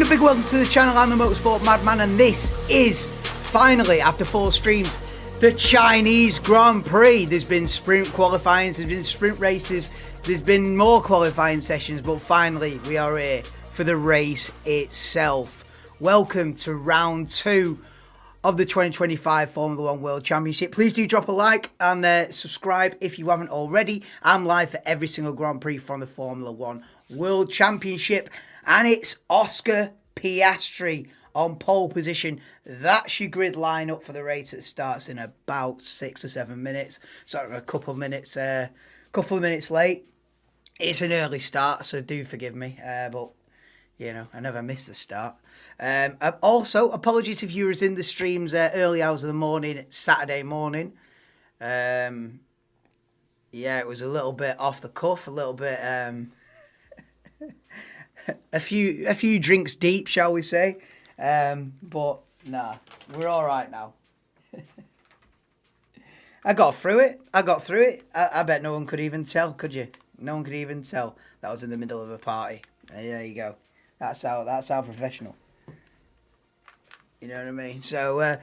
and a big welcome to the channel. I'm the Motorsport Madman, and this is finally, after 4 streams, the Chinese Grand Prix. There's been sprint qualifying, there's been sprint races, there's been more qualifying sessions, but finally we are here for the race itself. Welcome to round 2 of the 2025 Formula 1 World Championship. Please do drop a like and subscribe if you haven't already. I'm live for every single Grand Prix from the Formula 1 World Championship, and it's Oscar Piastri on pole position. That's your grid lineup for the race that starts in about 6 or 7 minutes. Sorry, a couple of minutes late. It's an early start, so do forgive me, but you know, I never miss the start. Also, apologies if you were in the streams early hours of the morning, Saturday morning. Yeah, it was a little bit off the cuff, a little bit, a few drinks deep, shall we say. But nah, we're all right now. I got through it. I bet no one could even tell, could you? No one could even tell that was in the middle of a party. There you go. That's how professional. You know what I mean? So,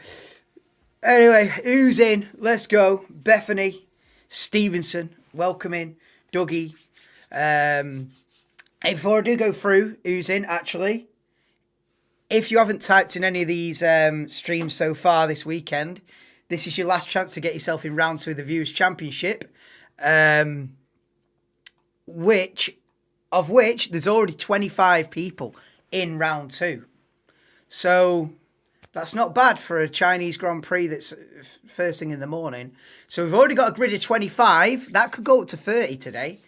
anyway, who's in? Let's go. Bethany Stevenson, welcome in. Dougie. Before I do go through who's in, actually, if you haven't typed in any of these streams so far this weekend, this is your last chance to get yourself in round 2 of the Viewers' Championship, which there's already 25 people in round 2. So that's not bad for a Chinese Grand Prix that's first thing in the morning. So we've already got a grid of 25. That could go up to 30 today,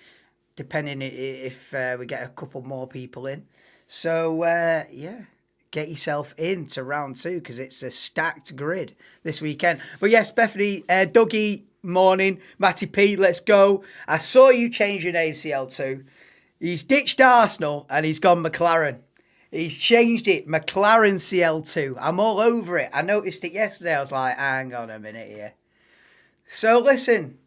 depending if we get a couple more people in. So, yeah, get yourself into round 2 because it's a stacked grid this weekend. But yes, Bethany, Dougie, morning. Matty P, let's go. I saw you change your name, CL2. He's ditched Arsenal and he's gone McLaren. He's changed it, McLaren CL2. I'm all over it. I noticed it yesterday. I was like, hang on a minute here. So listen,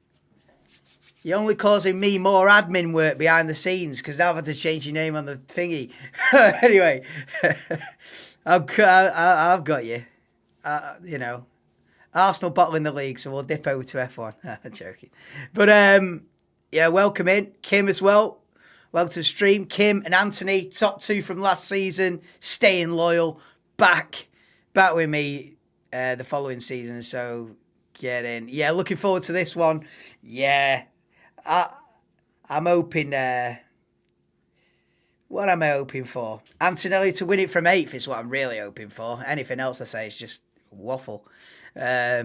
you're only causing me more admin work behind the scenes because now I've had to change your name on the thingy. Anyway, I've got you. You know, Arsenal bottling the league, so we'll dip over to F1. I'm joking. But, yeah, welcome in. Kim as well. Welcome to the stream. Kim and Anthony, top 2 from last season, staying loyal, back with me the following season. So get in. Yeah, looking forward to this one. Yeah, I'm hoping. What am I hoping for? Antonelli to win it from 8th is what I'm really hoping for. Anything else I say is just waffle. I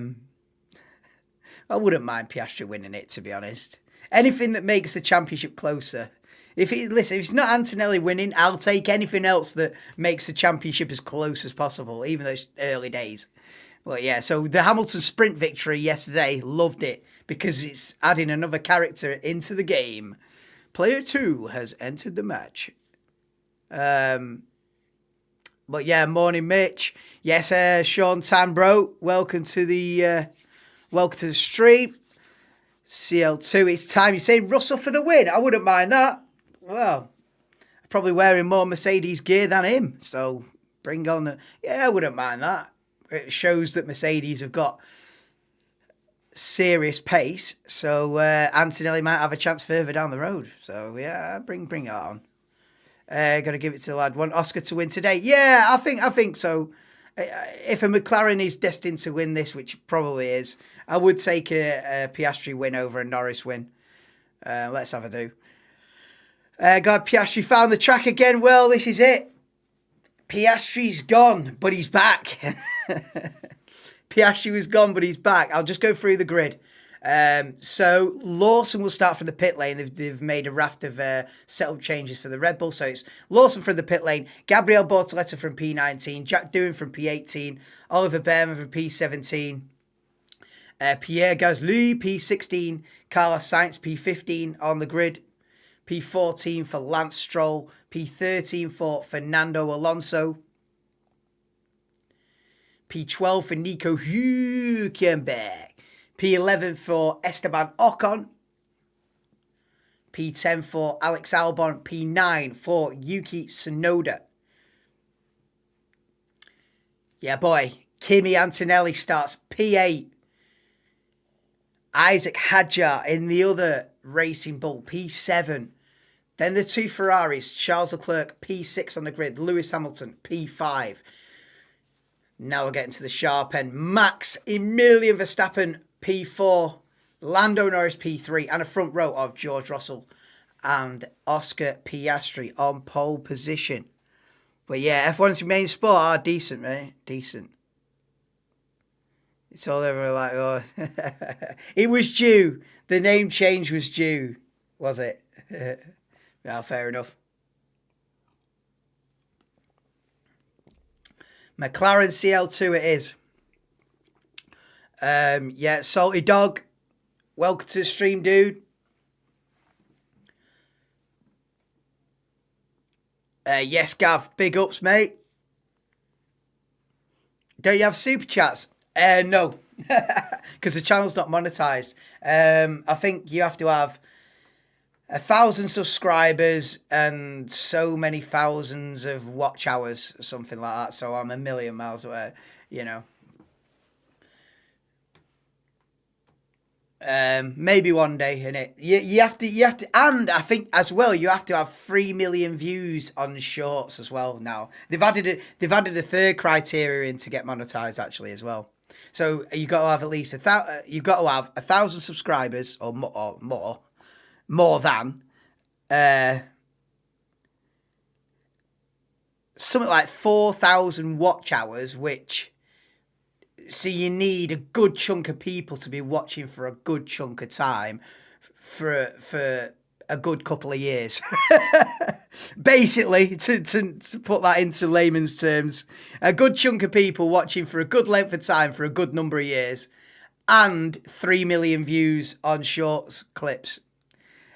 wouldn't mind Piastri winning it, to be honest. Anything that makes the championship closer. If it's not Antonelli winning, I'll take anything else that makes the championship as close as possible, even though it's early days. Well, yeah, so the Hamilton sprint victory yesterday, loved it, because it's adding another character into the game. Player 2 has entered the match. But yeah, morning, Mitch. Yes, Sean Tanbro, welcome to the stream. CL2, it's time. You're saying Russell for the win? I wouldn't mind that. Well, I'm probably wearing more Mercedes gear than him, so bring on the... Yeah, I wouldn't mind that. It shows that Mercedes have got serious pace, so Antonelli might have a chance further down the road. So, yeah, bring it on. Got to give it to the lad. Want Oscar to win today? Yeah, I think so. If a McLaren is destined to win this, which probably is, I would take a Piastri win over a Norris win. Let's have a do. Glad Piastri found the track again. Well, this is it. Piastri's gone, but he's back. Piastri was gone, but he's back. I'll just go through the grid. So Lawson will start from the pit lane. They've made a raft of setup changes for the Red Bull. So it's Lawson from the pit lane, Gabriel Bortoleto from P19, Jack Doohan from P18, Oliver Behrman from P17, Pierre Gasly, P16, Carlos Sainz, P15 on the grid, P14 for Lance Stroll, P13 for Fernando Alonso, P12 for Nico Hülkenberg, P11 for Esteban Ocon, P10 for Alex Albon, P9 for Yuki Tsunoda, Yeah, boy. Kimi Antonelli starts P8. Isaac Hadjar in the other Racing Bull, P7. Then the two Ferraris, Charles Leclerc, P6 on the grid. Lewis Hamilton, P5. Now we're getting to the sharp end. Max Emilian Verstappen, P4. Lando Norris, P3. And a front row of George Russell and Oscar Piastri on pole position. But yeah, F1's main sport are decent, mate. Decent. It's all over like, oh. It was due. The name change was due. Was it? Yeah, fair enough. McLaren CL2 it is. Yeah, Salty Dog. Welcome to the stream, dude. Yes, Gav. Big ups, mate. Don't you have super chats? No. Because the channel's not monetized. I think you have to have 1,000 subscribers and so many thousands of watch hours or something like that. So I'm a million miles away, you know. Maybe one day, innit? You have to, and I think as well you have to have 3 million views on shorts as well. Now they've added a third criteria in to get monetized actually as well. So you got to have at least you've got to have 1,000 subscribers or more than something like 4,000 watch hours, which. So you need a good chunk of people to be watching for a good chunk of time for a good couple of years. Basically, to put that into layman's terms, a good chunk of people watching for a good length of time for a good number of years and 3 million views on shorts clips.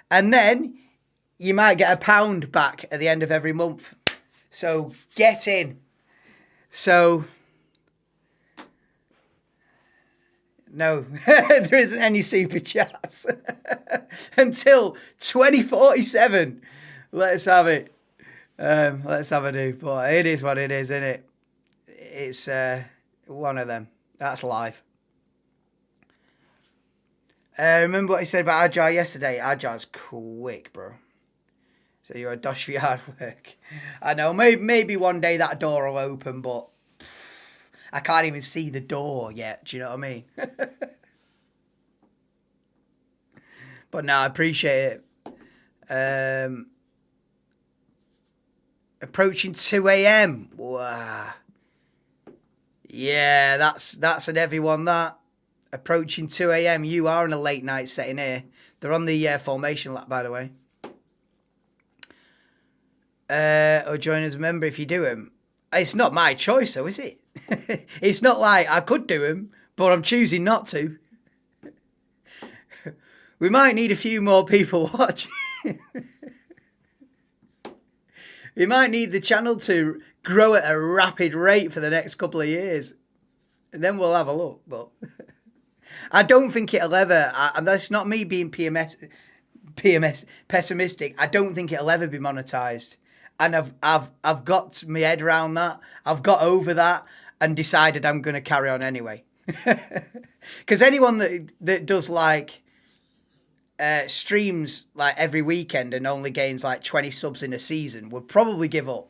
And then you might get £1 back at the end of every month. So get in. So... No, there isn't any super chats until 2047. Let's have it. Let's have a do. But it is what it is, isn't it? It's one of them. That's life. Remember what he said about Agile yesterday? Agile's quick, bro. So you're a dosh for your hard work. I know. Maybe one day that door will open, but. I can't even see the door yet. Do you know what I mean? But no, I appreciate it. Approaching 2 a.m. Wow. Yeah, that's an heavy one, that. Approaching 2 a.m. You are in a late night setting here. They're on the formation lap, by the way. Or join as a member if you do them. It's not my choice, though, is it? It's not like I could do them, but I'm choosing not to. We might need a few more people watching. We might need the channel to grow at a rapid rate for the next couple of years. And then we'll have a look. But I don't think it'll ever... And that's not me being PMS pessimistic. I don't think it'll ever be monetized. And I've got my head around that. I've got over that and decided I'm going to carry on anyway. Because anyone that does like streams like every weekend and only gains like 20 subs in a season would probably give up.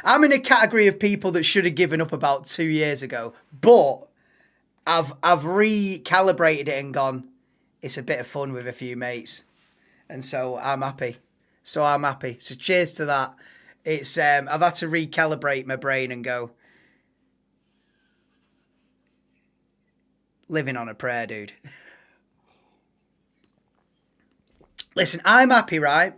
I'm in a category of people that should have given up about 2 years ago, but I've recalibrated it and gone, it's a bit of fun with a few mates. And so I'm happy. So cheers to that. It's I've had to recalibrate my brain and go, living on a prayer, dude. Listen, I'm happy, right,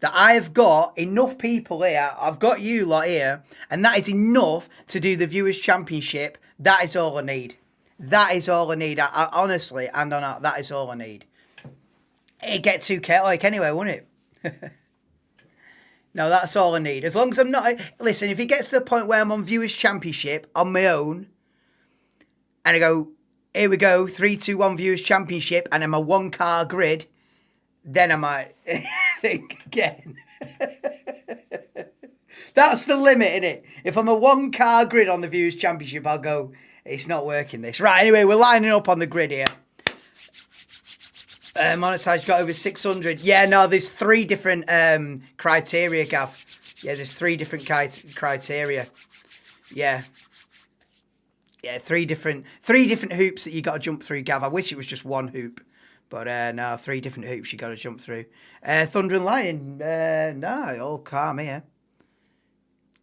that I've got enough people here. I've got you lot here, and that is enough to do the Viewers' Championship. That is all I need. That is all I need. I honestly, and on that is all I need. It'd get too chaotic anyway, wouldn't it? No, that's all I need. As long as I'm not... Listen, if it gets to the point where I'm on Viewers' Championship on my own, and I go, here we go, 3, 2, 1 Viewers' Championship, and I'm a one-car grid, then I might think again. That's the limit, innit? If I'm a one-car grid on the Viewers Championship, I'll go, it's not working this. Right, anyway, we're lining up on the grid here. Monetized got over 600. Yeah, no, there's 3 different criteria, Gav. Yeah, there's 3 different criteria. Yeah. Yeah, 3 different hoops that you got to jump through, Gav. I wish it was just 1 hoop. But no, 3 different hoops you got to jump through. Thunder and Lion, no, all calm here.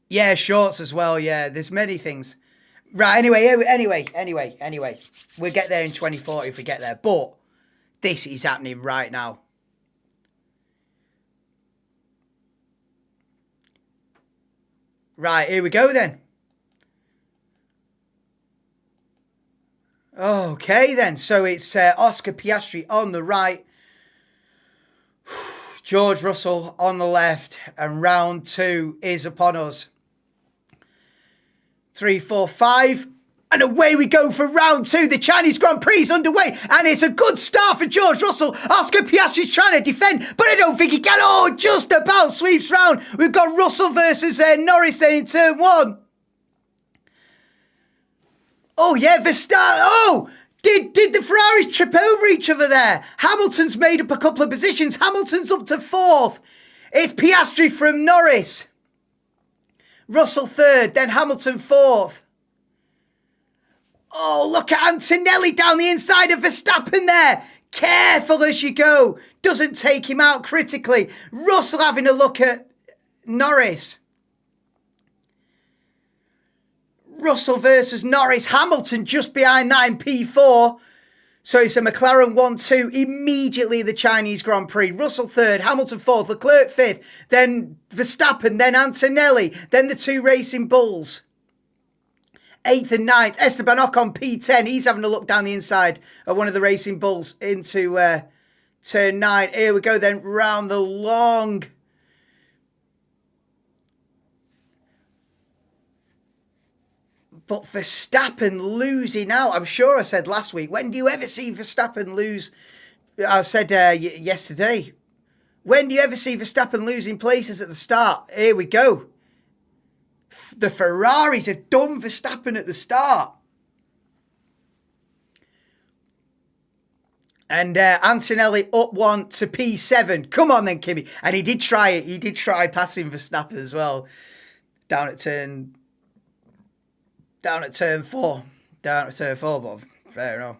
Yeah, shorts as well, yeah. There's many things. Right, anyway. We'll get there in 2040 if we get there. But this is happening right now. Right, here we go then. Okay then, so it's Oscar Piastri on the right, George Russell on the left, and round 2 is upon us. 3, 4, 5, and away we go for round 2. The Chinese Grand Prix is underway, and it's a good start for George Russell. Oscar Piastri's trying to defend, but I don't think he can. Oh, just about sweeps round. We've got Russell versus Norris then in turn 1. Oh, yeah, Verstappen. Oh, did the Ferraris trip over each other there? Hamilton's made up a couple of positions. Hamilton's up to 4th. It's Piastri from Norris. Russell 3rd, then Hamilton 4th. Oh, look at Antonelli down the inside of Verstappen there. Careful as you go. Doesn't take him out critically. Russell having a look at Norris. Russell versus Norris. Hamilton just behind that in P4. So it's a McLaren 1-2. Immediately the Chinese Grand Prix. Russell 3rd, Hamilton 4th, Leclerc 5th, then Verstappen, then Antonelli, then the 2 Racing Bulls. 8th and 9th, Esteban Ocon P10. He's having a look down the inside of one of the Racing Bulls into turn 9. Here we go then, round the long... But Verstappen losing out. I'm sure I said last week, when do you ever see Verstappen lose? I said yesterday, when do you ever see Verstappen losing places at the start? Here we go. The Ferraris have done Verstappen at the start. And Antonelli up 1 to P7. Come on then, Kimi. And he did try it. He did try passing Verstappen as well. Down at turn 4. Down at turn 4, but fair enough.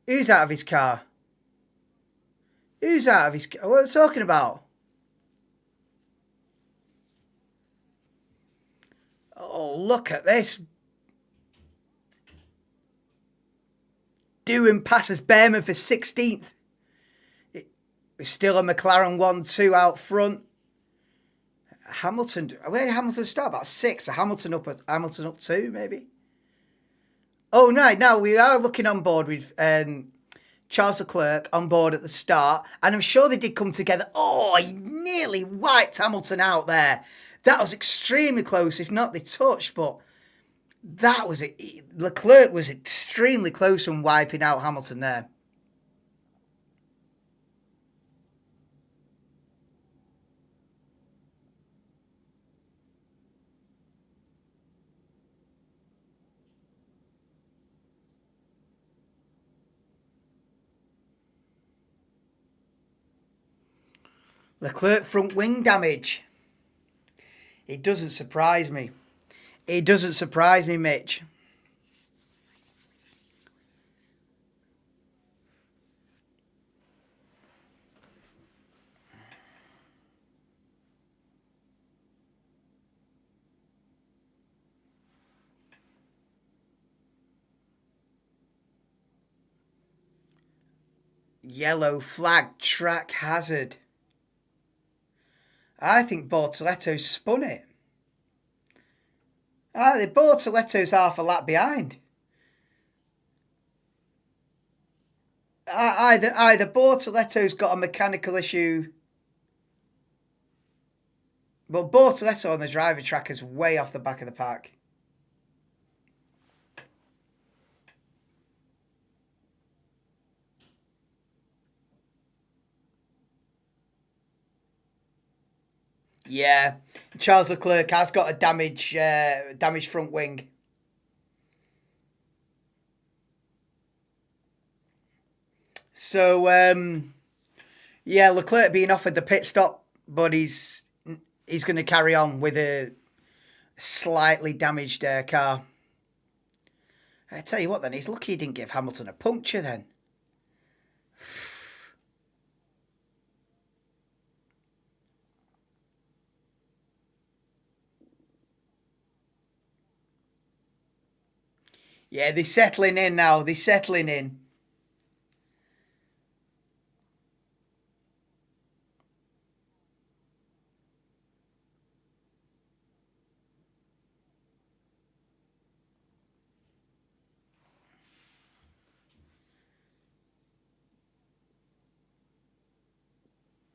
Who's out of his car? Who's out of his car? What are they talking about? Oh, look at this. Doohan passes Behrman for 16th. It's still a McLaren 1-2 out front. Hamilton, where did Hamilton start? About 6. Hamilton up 2, maybe. Oh no, now we are looking on board with Charles Leclerc on board at the start, and I'm sure they did come together. Oh, he nearly wiped Hamilton out there. That was extremely close, if not they touched, but that was it. Leclerc was extremely close from wiping out Hamilton there. Leclerc front wing damage. It doesn't surprise me. It doesn't surprise me, Mitch. Yellow flag, track hazard. I think Bortoletto spun it. The Bortoletto's half a lap behind. Either Bortoletto's got a mechanical issue, but Bortoletto on the driver track is way off the back of the pack. Yeah, Charles Leclerc has got a damaged front wing. So yeah, Leclerc being offered the pit stop, but he's going to carry on with a slightly damaged car. I tell you what, then he's lucky he didn't give Hamilton a puncture. Then yeah, they're settling in now. They're settling in.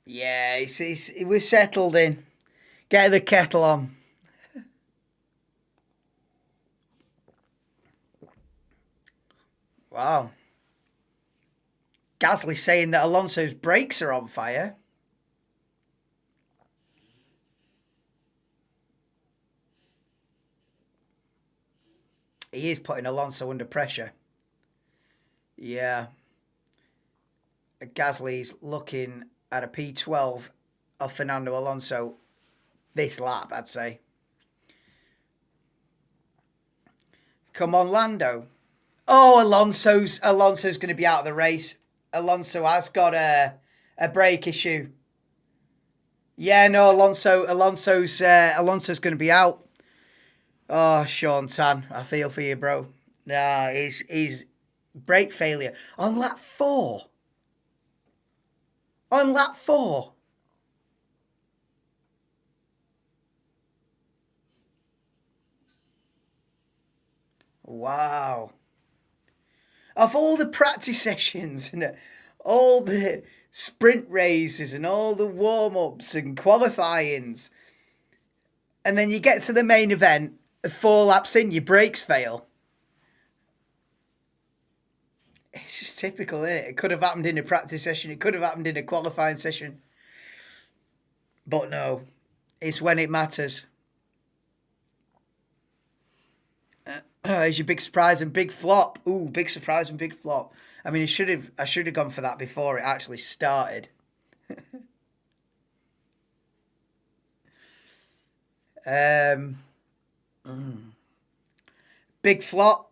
Yeah, we're settled in. Get the kettle on. Wow. Gasly saying that Alonso's brakes are on fire. He is putting Alonso under pressure. Yeah. Gasly's looking at a P12 of Fernando Alonso this lap, I'd say. Come on, Lando. Oh, Alonso's going to be out of the race. Alonso has got a brake issue. Yeah, no, Alonso's going to be out. Oh, Sean Tan, I feel for you, bro. Nah, he's brake failure on lap 4. On lap 4. Wow. Of all the practice sessions and all the sprint races and all the warm-ups and qualifyings, and then you get to the main event, 4 laps in, your brakes fail. It's just typical, isn't it? It could have happened in a practice session. It could have happened in a qualifying session. But no, it's when it matters. It's your big surprise and big flop. Ooh, big surprise and big flop. I mean, I should have gone for that before it actually started. um, Big flop.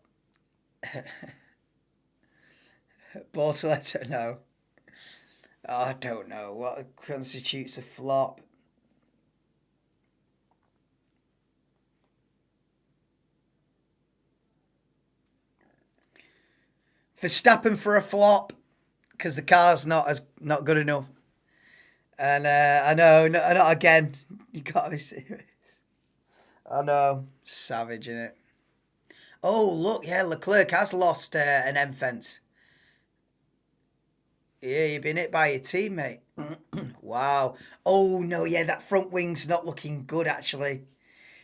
Bortoleto, no. Oh, I don't know what constitutes a flop. Verstappen for a flop because the car's not good enough. And I know, not again. You gotta be serious. I know, savage in it. Oh look, yeah, Leclerc has lost an M fence. Yeah, you've been hit by your teammate. Wow. Oh no, yeah, that front wing's not looking good actually.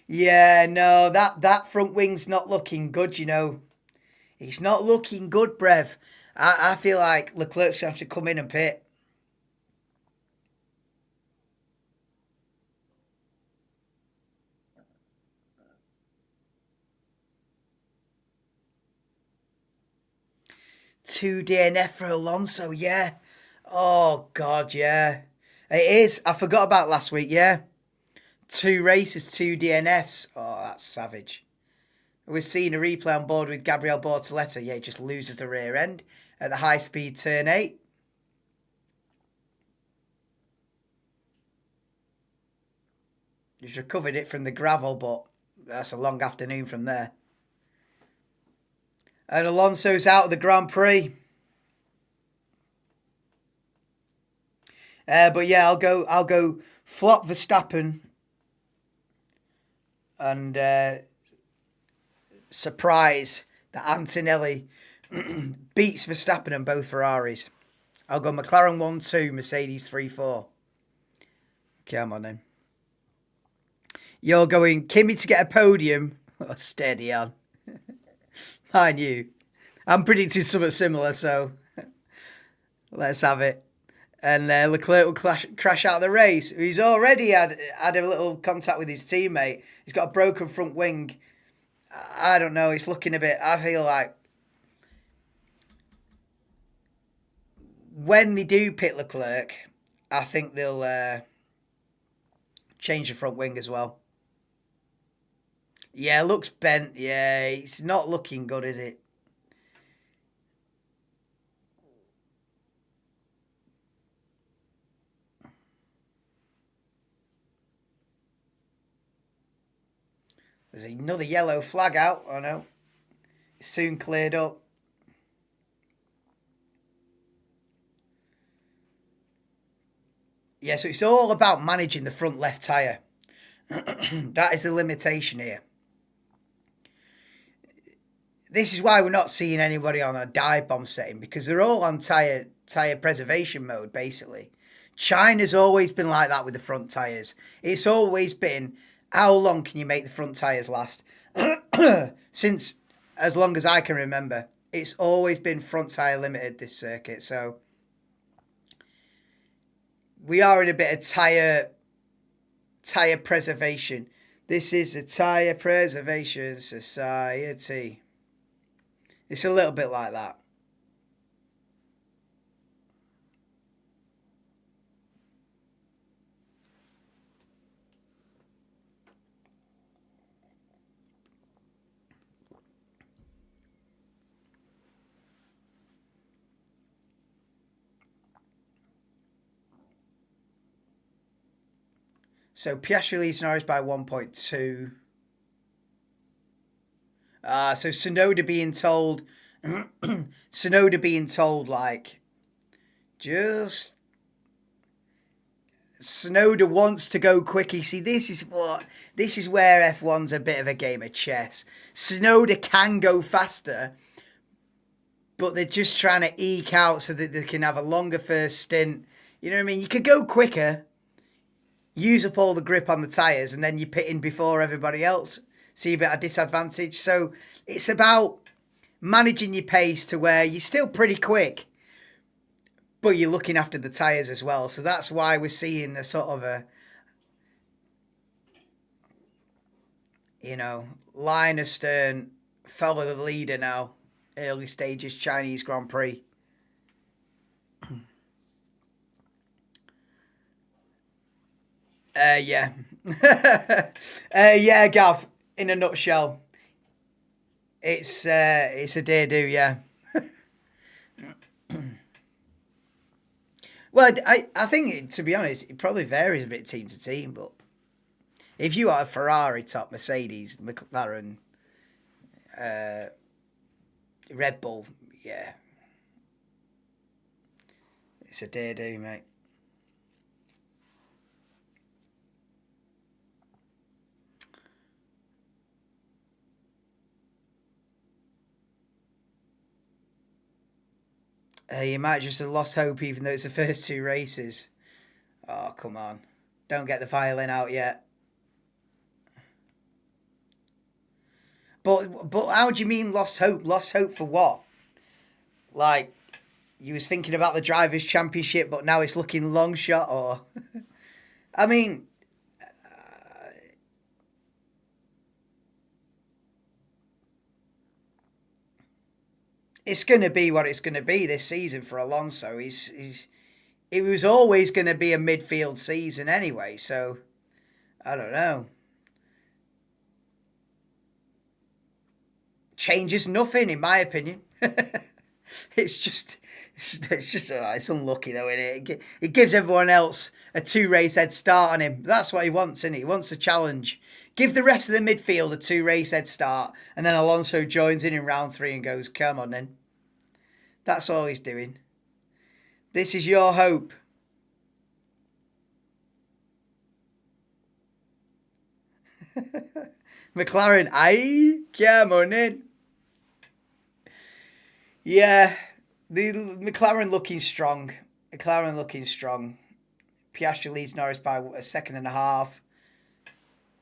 Yeah, no, that front wing's not looking good. You know, it's not looking good, Brev. I feel like Leclerc's going to have to come in and pit. Two DNF for Alonso, yeah. Oh God, yeah. It is. I forgot about last week. Yeah, 2 races, 2 DNFs. Oh, that's savage. We're seeing a replay on board with Gabriel Bortoleto. Yeah, he just loses the rear end at the high speed turn 8. He's recovered it from the gravel, but that's a long afternoon from there. And Alonso's out of the Grand Prix. But yeah, I'll go flop Verstappen and surprise that Antonelli beats Verstappen and both Ferraris. I'll go McLaren 1-2, Mercedes 3-4. Come on then. You're going Kimi to get a podium. Oh, steady on. I knew. I'm predicting something similar, so let's have it. and Leclerc will crash out of the race. He's already had a little contact with his teammate. He's got a broken front wing. I don't know. It's looking a bit. I feel like when they do pit Leclerc, I think they'll change the front wing as well. Yeah, looks bent. Yeah, it's not looking good, is it? There's another yellow flag out. Oh no. It's soon cleared up. Yeah, so it's all about managing the front left tyre. That is the limitation here. This is why we're not seeing anybody on a dive bomb setting, because they're all on tyre preservation mode, basically. China's always been like that with the front tyres. It's always been, how long can you make the front tyres last? Since as long as I can remember, it's always been front tyre limited, this circuit. So we are in a bit of tyre preservation. This is a tyre preservation society. It's a little bit like that. So Piastri leads Norris by 1.2. So Tsunoda being told, like, just Tsunoda wants to go quick. You see, this is where F1's a bit of a game of chess. Tsunoda can go faster, but they're just trying to eke out so that they can have a longer first stint. You know what I mean? You could go quicker, use up all the grip on the tyres, and then you pit in before everybody else. So you're at a disadvantage. So it's about managing your pace to where you're still pretty quick, but you're looking after the tyres as well. So that's why we're seeing a sort of a, line astern, follow the leader now. Early stages Chinese Grand Prix. Yeah. Yeah, Gav, in a nutshell. It's a dare-do, yeah. Well, I think, to be honest, it probably varies a bit team to team, but if you are a Ferrari, top Mercedes, McLaren, Red Bull, yeah. It's a dare-do, mate. You might just have lost hope even though it's the first two races. Oh, come on. Don't get the violin out yet. But how do you mean lost hope? Lost hope for what? Like, you was thinking about the Drivers' Championship, but now it's looking long shot, or... I mean... it's going to be what it's going to be this season for Alonso. It was always going to be a midfield season anyway, so I don't know. Changes nothing, in my opinion. It's unlucky though, isn't it? It gives everyone else a 2-race head start on him. That's what he wants, isn't he? He wants a challenge. Give the rest of the midfield a 2-race head start, and then Alonso joins in round 3 and goes, come on then. That's all he's doing. This is your hope. McLaren, aye, come on in. Yeah, the McLaren looking strong. Piastri leads Norris by a second and a half.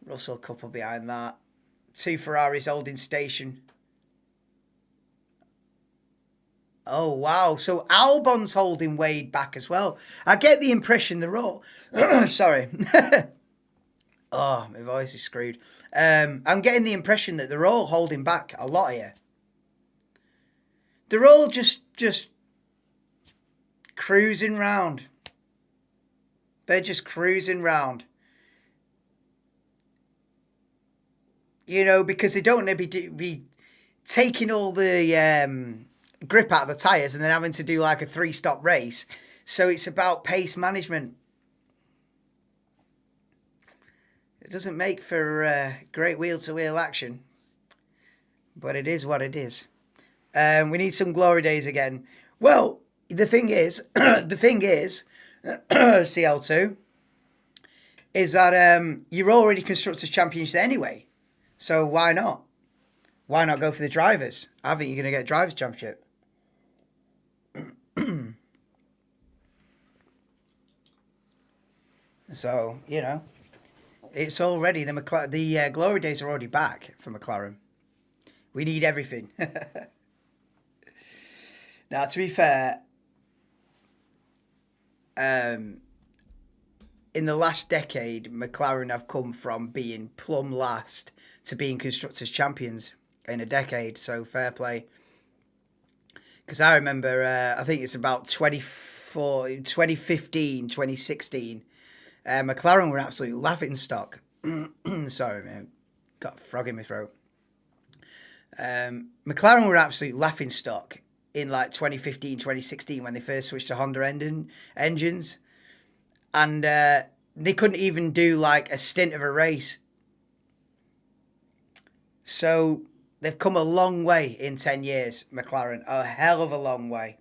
Russell couple behind that. 2 Ferraris holding station. Oh wow! So Albon's holding Wade back as well. I get the impression they're all. Sorry. Oh, my voice is screwed. I'm getting the impression that they're all holding back a lot here. They're all just cruising round. They're just cruising round. You know, because they don't want to be taking all the grip out of the tyres and then having to do like a 3-stop race. So it's about pace management. It doesn't make for great wheel-to-wheel action, but it is what it is. We need some glory days again. Well, the thing is, CL2, is that you're already Constructors' Champions anyway. So why not? Why not go for the drivers? I think you're going to get a Drivers' Championship. So, you know, it's already, the glory days are already back for McLaren. We need everything. Now, to be fair, in the last decade, McLaren have come from being plumb last to being Constructors' Champions in a decade. So fair play. Because I remember, I think it's about 2015, 2016, McLaren were absolute laughing stock. Sorry, man. Got a frog in my throat. McLaren were absolute laughing stock in like 2015, 2016 when they first switched to Honda engines. And they couldn't even do like a stint of a race. So they've come a long way in 10 years, McLaren. A hell of a long way.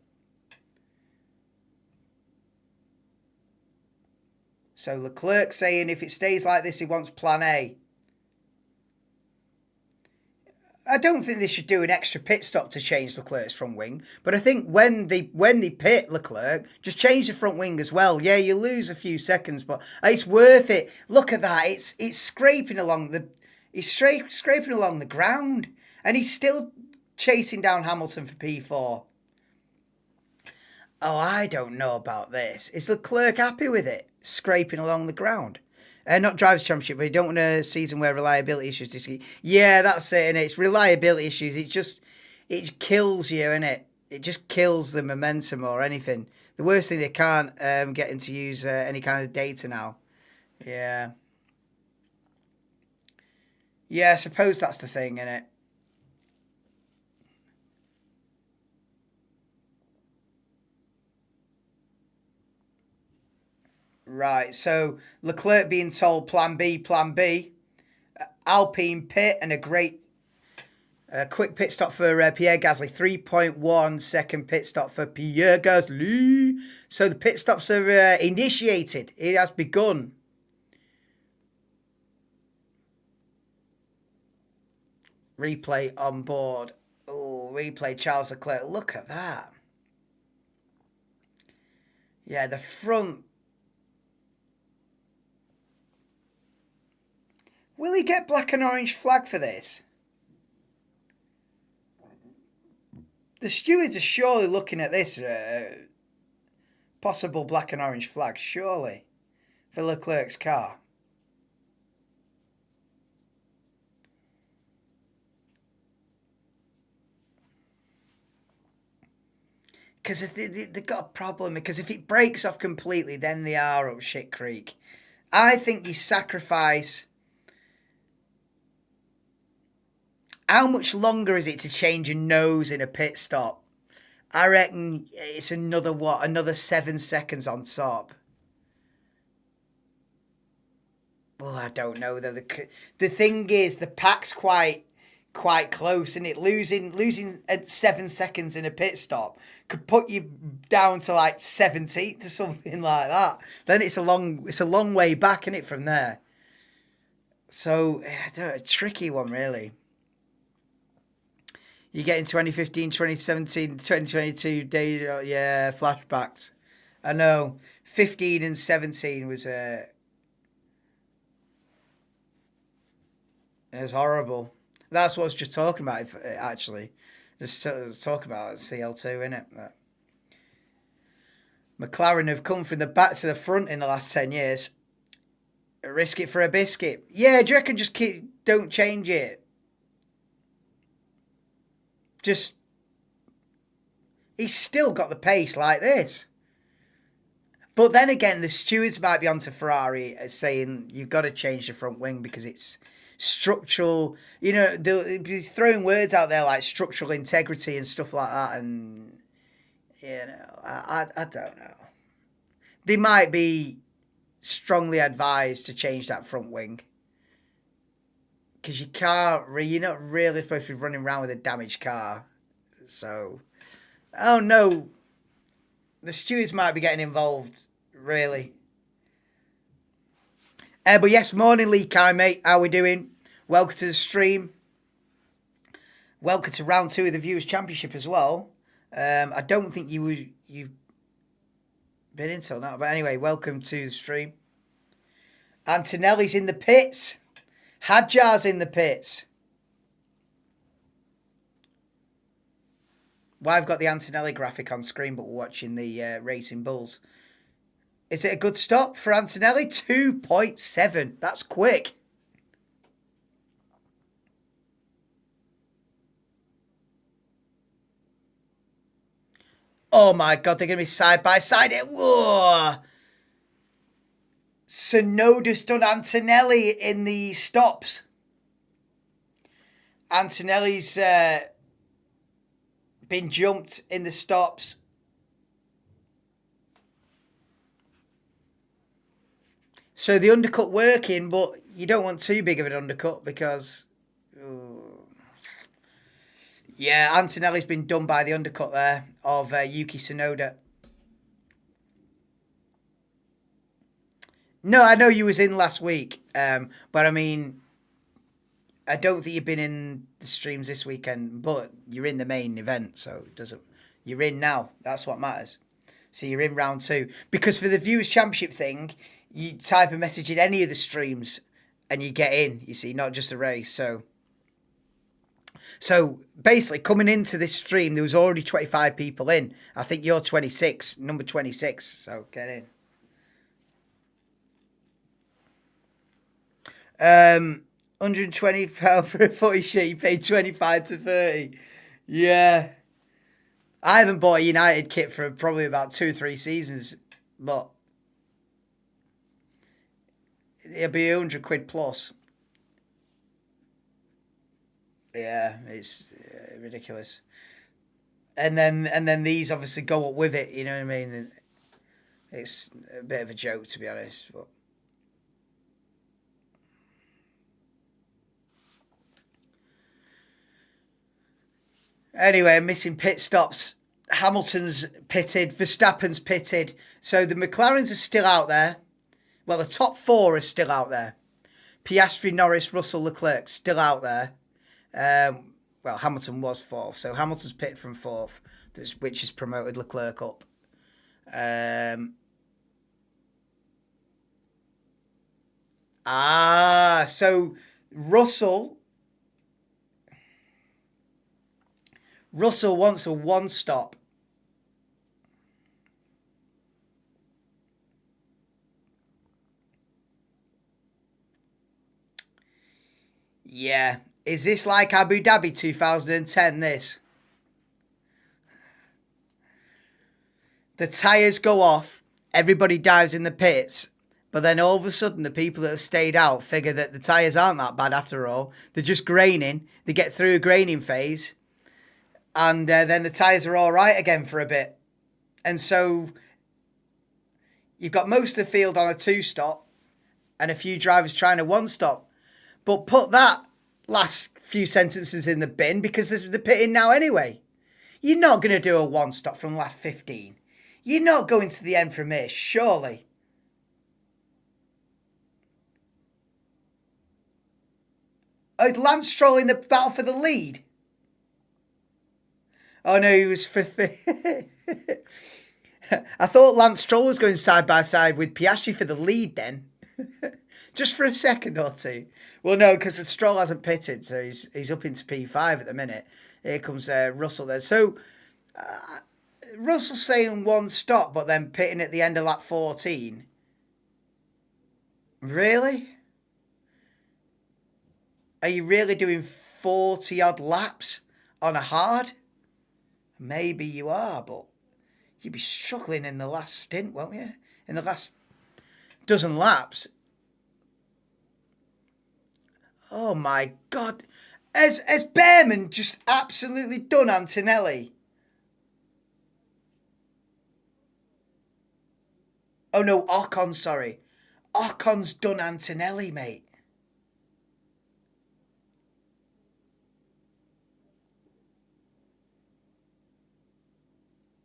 So Leclerc saying if it stays like this, he wants plan A. I don't think they should do an extra pit stop to change Leclerc's front wing, but I think when they pit Leclerc, just change the front wing as well. Yeah, you lose a few seconds, but it's worth it. Look at that; it's scraping along the scraping along the ground, and he's still chasing down Hamilton for P4. Oh, I don't know about this. Is Leclerc happy with it? Scraping along the ground? Not Drivers' Championship, but you don't want a season where reliability issues. Yeah, that's it, and it's reliability issues. It kills you, innit? It just kills the momentum or anything. The worst thing, they can't get him to use any kind of data now. Yeah. Yeah, I suppose that's the thing, innit? Right, so Leclerc being told plan B, Alpine pit and a quick pit stop for Pierre Gasly. 3.1 second pit stop for Pierre Gasly. So the pit stops are initiated. It has begun. Replay on board. Oh, replay Charles Leclerc. Look at that. Yeah, the front. Will he get black and orange flag for this? The stewards are surely looking at this possible black and orange flag, surely, for Leclerc's car. Because they've got a problem, because if it breaks off completely, then they are up shit creek. I think you sacrifice... How much longer is it to change a nose in a pit stop? I reckon it's another 7 seconds on top. Well, I don't know though. The thing is, the pack's quite close, and it losing at 7 seconds in a pit stop could put you down to like 17th or something like that. Then it's a long way back, isn't it, from there? So a tricky one, really. You get in 2015, 2017, 2022, yeah, flashbacks. I know. 15 and 17 was it was horrible. That's what I was just talking about, actually. Just talk about CL2, innit? That McLaren have come from the back to the front in the last 10 years. Risk it for a biscuit. Yeah, do you reckon just don't change it? Just... He's still got the pace like this. But then again, the stewards might be onto Ferrari saying you've got to change the front wing because it's structural. You know, they'll be throwing words out there like structural integrity and stuff like that. And, you know, I don't know. They might be strongly advised to change that front wing. Because you're not really supposed to be running around with a damaged car. So, oh no. The stewards might be getting involved, really. But yes, morning Lee Kai, mate. How we doing? Welcome to the stream. Welcome to round 2 of the Viewers' Championship as well. I don't think you've been in till now. But anyway, welcome to the stream. Antonelli's in the pits. Hadjar's in the pits. Well, I've got the Antonelli graphic on screen, but we're watching the Racing Bulls. Is it a good stop for Antonelli? 2.7. That's quick. Oh my God, they're going to be side by side. Whoa. Tsunoda's done Antonelli in the stops. Antonelli's been jumped in the stops. So the undercut working, but you don't want too big of an undercut because... Yeah, Antonelli's been done by the undercut there of Yuki Tsunoda. No, I know you was in last week, but I mean, I don't think you've been in the streams this weekend, but you're in the main event, so it doesn't. You're in now. That's what matters. So you're in round 2. Because for the Viewers' Championship thing, you type a message in any of the streams and you get in, you see, not just a race. So basically, coming into this stream, there was already 25 people in. I think you're 26, number 26, so get in. £120 for a footy shirt, you paid 25 to 30. Yeah. I haven't bought a United kit for probably about 2 or 3 seasons, but it'll be £100 plus. Yeah, it's ridiculous. And then these obviously go up with it, you know what I mean? It's a bit of a joke, to be honest, but... Anyway, missing pit stops. Hamilton's pitted. Verstappen's pitted. So the McLarens are still out there. Well, the top 4 are still out there. Piastri, Norris, Russell, Leclerc still out there. Well, Hamilton was 4th. So Hamilton's pitted from 4th, which has promoted Leclerc up. So Russell wants a 1 stop. Yeah. Is this like Abu Dhabi 2010, this? The tyres go off, everybody dives in the pits, but then all of a sudden the people that have stayed out figure that the tyres aren't that bad after all. They're just graining. They get through a graining phase. And then the tyres are all right again for a bit. And so you've got most of the field on a 2-stop and a few drivers trying a 1-stop. But put that last few sentences in the bin because they're pitting now anyway. You're not going to do a 1-stop from lap 15. You're not going to the end from here, surely. Oh, Lance Stroll in the battle for the lead? Oh no, he was fifth. I thought Lance Stroll was going side by side with Piastri for the lead then. Just for a second or two. Well, no, because Stroll hasn't pitted, so he's up into P5 at the minute. Here comes Russell there. So Russell saying one stop, but then pitting at the end of lap 14. Really? Are you really doing 40 odd laps on a hard? Maybe you are, but you'd be struggling in the last stint, won't you? In the last dozen laps. Oh my God. Has Behrman just absolutely done Antonelli? Oh no, Ocon, sorry. Ocon's done Antonelli, mate.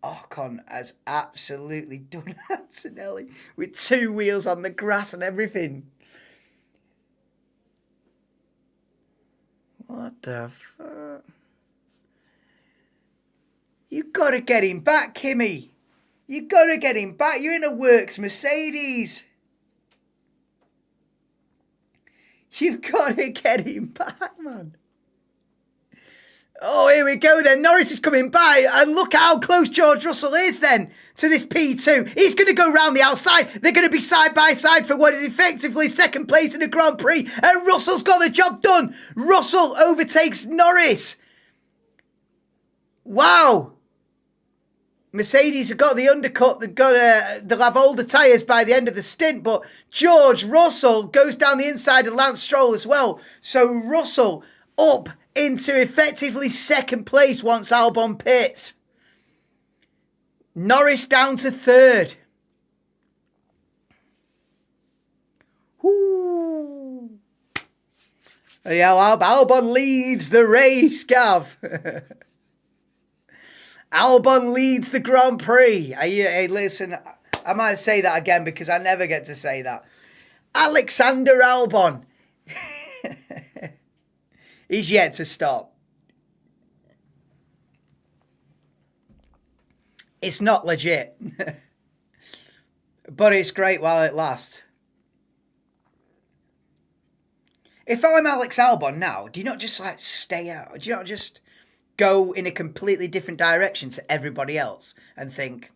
Ocon has absolutely done Antonelli with 2 wheels on the grass and everything. What the fuck? You gotta get him back, Kimmy. You gotta get him back. You're in a works Mercedes. You've gotta get him back, man. Oh, here we go then. Norris is coming by. And look how close George Russell is then to this P2. He's going to go round the outside. They're going to be side by side for what is effectively second place in the Grand Prix. And Russell's got the job done. Russell overtakes Norris. Wow. Mercedes have got the undercut. They'll have older tyres by the end of the stint. But George Russell goes down the inside of Lance Stroll as well. So Russell up into effectively second place once Albon pits. Norris down to third. Woo. Yeah, Albon leads the race, Gav. Albon leads the Grand Prix. Hey, listen, I might say that again because I never get to say that. Alexander Albon. He's yet to stop. It's not legit. But it's great while it lasts. If I'm Alex Albon now, do you not just like stay out? Do you not just go in a completely different direction to everybody else and think,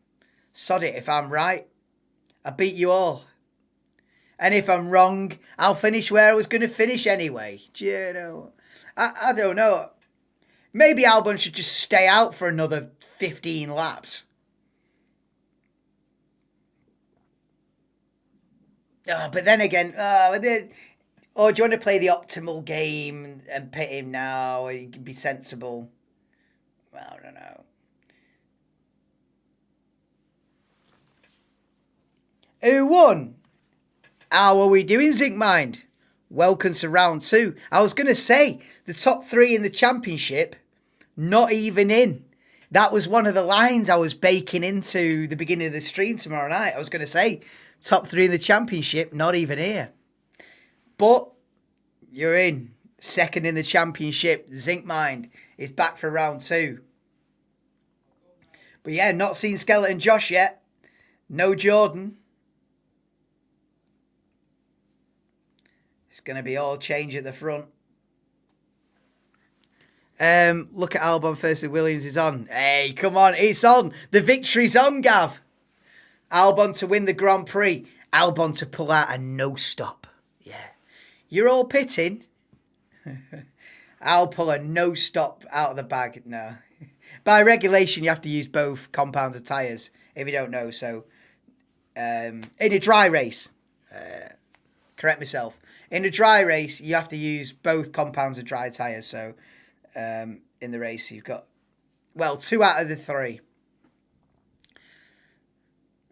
sod it, if I'm right, I beat you all. And if I'm wrong, I'll finish where I was going to finish anyway. Do you know? I don't know. Maybe Albon should just stay out for another 15 laps. Oh, but then again, or do you want to play the optimal game and pit him now? Or you can be sensible. Well, I don't know. Who won? How are we doing, Zinc Mind? Welcome to round 2. I was going to say, the top 3 in the championship, not even in. That was one of the lines I was baking into the beginning of the stream tomorrow night. I was going to say, top 3 in the championship, not even here. But you're in. Second in the championship. Zinc Mind is back for round 2. But yeah, not seen Skeleton Josh yet. No Jordan. It's going to be all change at the front. Look at Albon first. Williams is on. Hey, come on. It's on. The victory's on, Gav. Albon to win the Grand Prix. Albon to pull out a no-stop. Yeah. You're all pitting. I'll pull a no-stop out of the bag. No. By regulation, you have to use both compounds of tyres. If you don't know. So, in a dry race. Correct myself. In a dry race, you have to use both compounds of dry tyres. So, in the race, you've got, 2 out of the 3.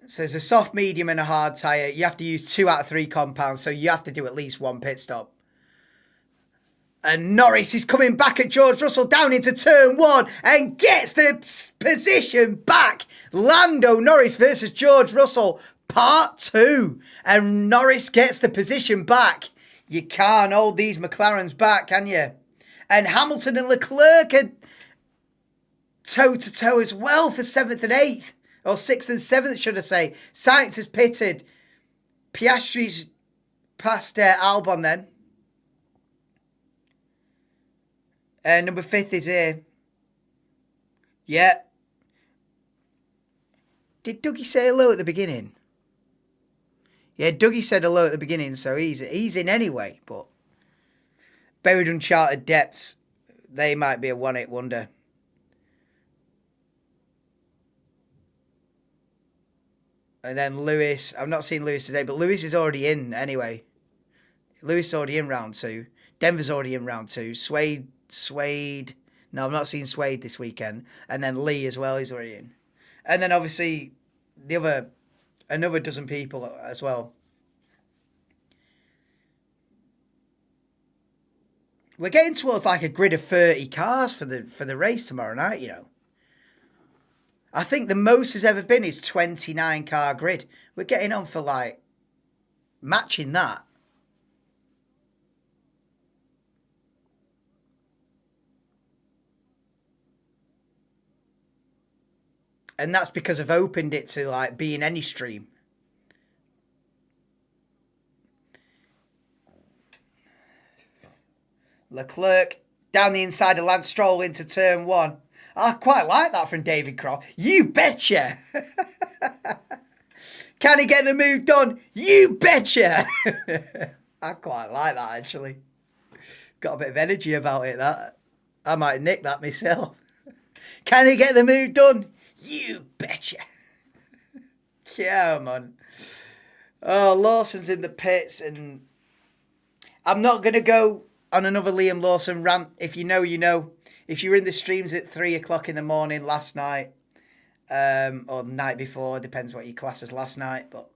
So there's a soft, medium, and a hard tyre. You have to use 2 out of 3 compounds. So you have to do at least 1 pit stop. And Norris is coming back at George Russell down into turn 1 and gets the position back. Lando Norris versus George Russell, part 2. And Norris gets the position back. You can't hold these McLarens back, can you? And Hamilton and Leclerc are toe-to-toe as well for 7th and 8th. Or 6th and 7th, should I say. Sainz has pitted. Piastri's past Albon then. Number 5th is here. Yeah. Did Dougie say hello at the beginning? Yeah, Dougie said hello at the beginning, so he's in anyway. But Buried Uncharted Depths, they might be a one-hit wonder. And then Lewis, I've not seen Lewis today, but Lewis is already in anyway. Lewis is already in round 2. Denver's already in round 2. Suede. No, I've not seen Suede this weekend. And then Lee as well, he's already in. And then obviously another dozen people as well. We're getting towards like a grid of 30 cars for the race tomorrow night, you know. I think the most has ever been is 29 car grid. We're getting on for like matching that. And that's because I've opened it to like be in any stream. Leclerc down the inside of Lance Stroll into turn 1. I quite like that from David Croft. You betcha. Can he get the move done? You betcha. I quite like that, actually. Got a bit of energy about it, that. I might nick that myself. Can he get the move done? You betcha. Yeah, man. Oh, Lawson's in the pits, and I'm not going to go on another Liam Lawson rant. If you know, you know. If you were in the streams at 3 o'clock in the morning last night, or the night before, depends what your class is last night, but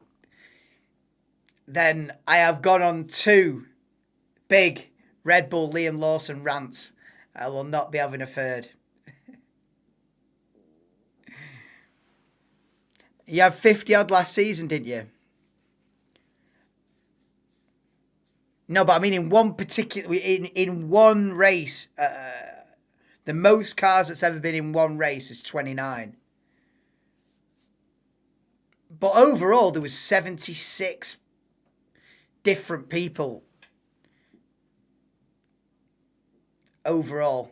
then I have gone on 2 big Red Bull Liam Lawson rants. I will not be having a third. You had 50 odd last season, didn't you? No, but I mean in one particular, in one race, the most cars that's ever been in one race is 29. But overall, there was 76 different people overall.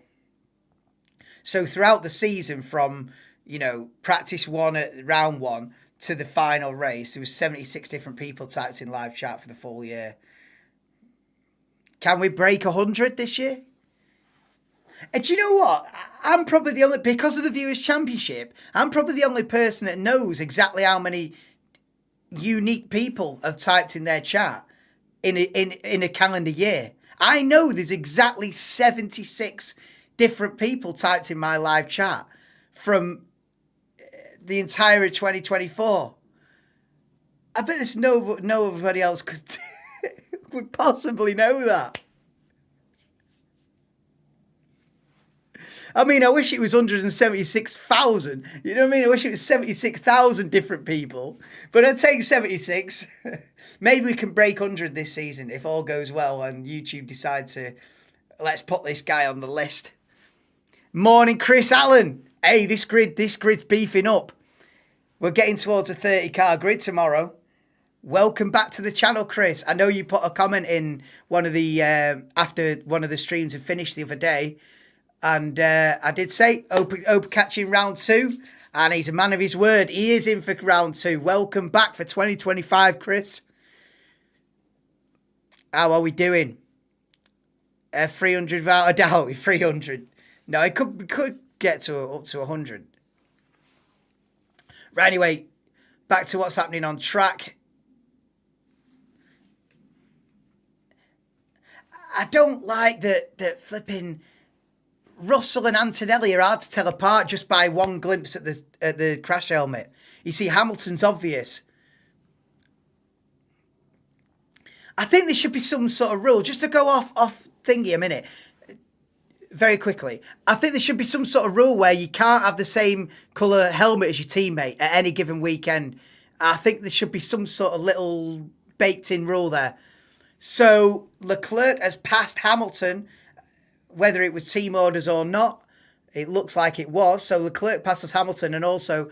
So throughout the season, from, you know, practice 1 at round 1 to the final race, there was 76 different people typed in live chat for the full year. Can we break 100 this year? And do you know what? I'm probably the only, because of the Viewers' Championship, I'm probably the only person that knows exactly how many unique people have typed in their chat in a calendar year. I know there's exactly 76 different people typed in my live chat from the entire of 2024. I bet there's nobody else would possibly know that. I mean, I wish it was 176,000. You know what I mean? I wish it was 76,000 different people. But I'd take 76. Maybe we can break 100 this season if all goes well and YouTube decide to, let's put this guy on the list. Morning, Chris Allen. Hey, this grid's beefing up. We're getting towards a 30-car grid tomorrow. Welcome back to the channel, Chris. I know you put a comment in one of the after one of the streams had finished the other day. And I did say, Open catching round 2. And he's a man of his word. He is in for round 2. Welcome back for 2025, Chris. How are we doing? 300 without a doubt. 300. No, it could get to up to 100. Right, anyway, back to what's happening on track. I don't like that flipping Russell and Antonelli are hard to tell apart just by one glimpse at the crash helmet. You see, Hamilton's obvious. I think there should be some sort of rule, just to go off thingy a minute, very quickly. I think there should be some sort of rule where you can't have the same colour helmet as your teammate at any given weekend. I think there should be some sort of little baked-in rule there. So Leclerc has passed Hamilton, whether it was team orders or not. It looks like it was. So Leclerc passes Hamilton, and also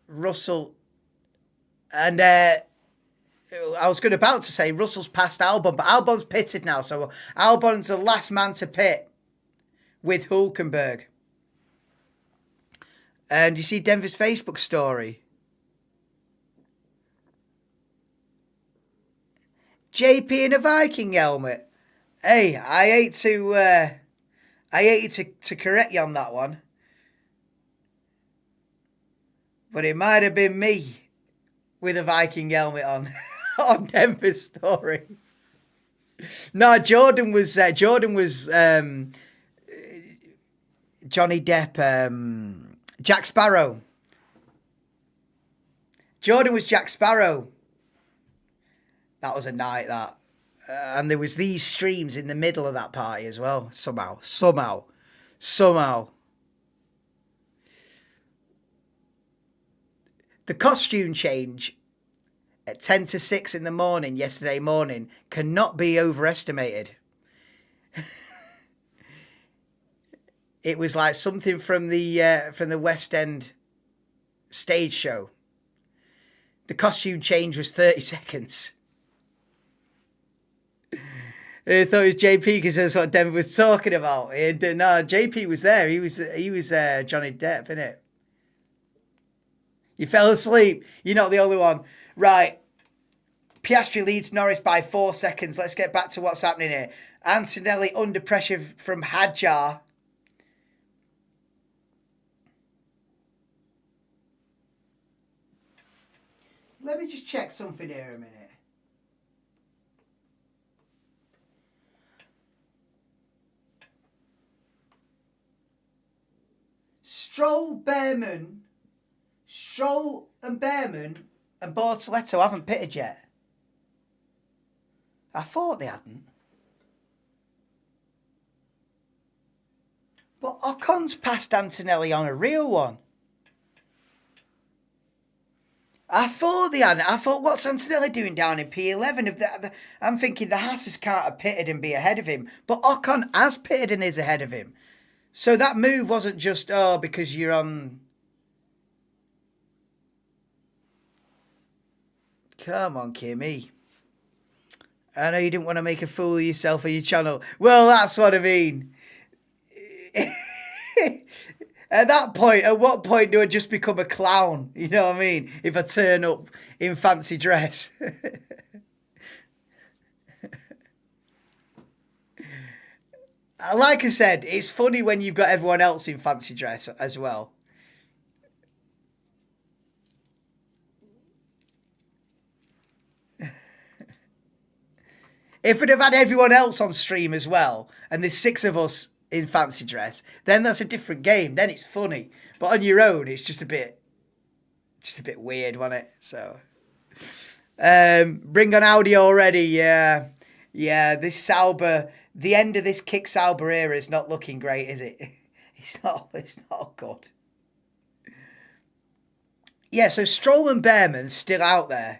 Russell. And I was about to say Russell's passed Albon, but Albon's pitted now. So Albon's the last man to pit with Hülkenberg. And you see Denver's Facebook story. JP in a Viking helmet. Hey, I hate to correct you on that one, but it might have been me with a Viking helmet on on Denver's story. No, Jordan was Johnny Depp, Jack Sparrow. Jordan was Jack Sparrow. That was a night, that. And there was these streams in the middle of that party as well. Somehow. The costume change at 10 to 6 in the morning, yesterday morning, cannot be overestimated. It was like something from the West End stage show. The costume change was 30 seconds. I thought it was JP because that's what Denver was talking about. No, JP was there. He was Johnny Depp, innit? You fell asleep. You're not the only one. Right. Piastri leads Norris by 4 seconds. Let's get back to what's happening here. Antonelli under pressure from Hadjar. Let me just check something here a minute. Stroll and Behrman and Bortoletto haven't pitted yet. I thought they hadn't. But Ocon's passed Antonelli on a real one. I thought they hadn't. I thought, what's Antonelli doing down in P11? I'm thinking the Haas's can't have pitted and be ahead of him. But Ocon has pitted and is ahead of him. So that move wasn't just, because you're on... Come on, Kimmy. I know you didn't want to make a fool of yourself on your channel. Well, that's what I mean. At what point do I just become a clown? You know what I mean? If I turn up in fancy dress. Like I said, it's funny when you've got everyone else in fancy dress as well. If we'd have had everyone else on stream as well, and there's 6 of us in fancy dress, then that's a different game. Then it's funny. But on your own, it's just a bit weird, wasn't it? So, bring on Audi already. Yeah. This Sauber, the end of this Kick Sauber era is not looking great, is it? It's not good. Yeah. So Stroll and Behrman still out there.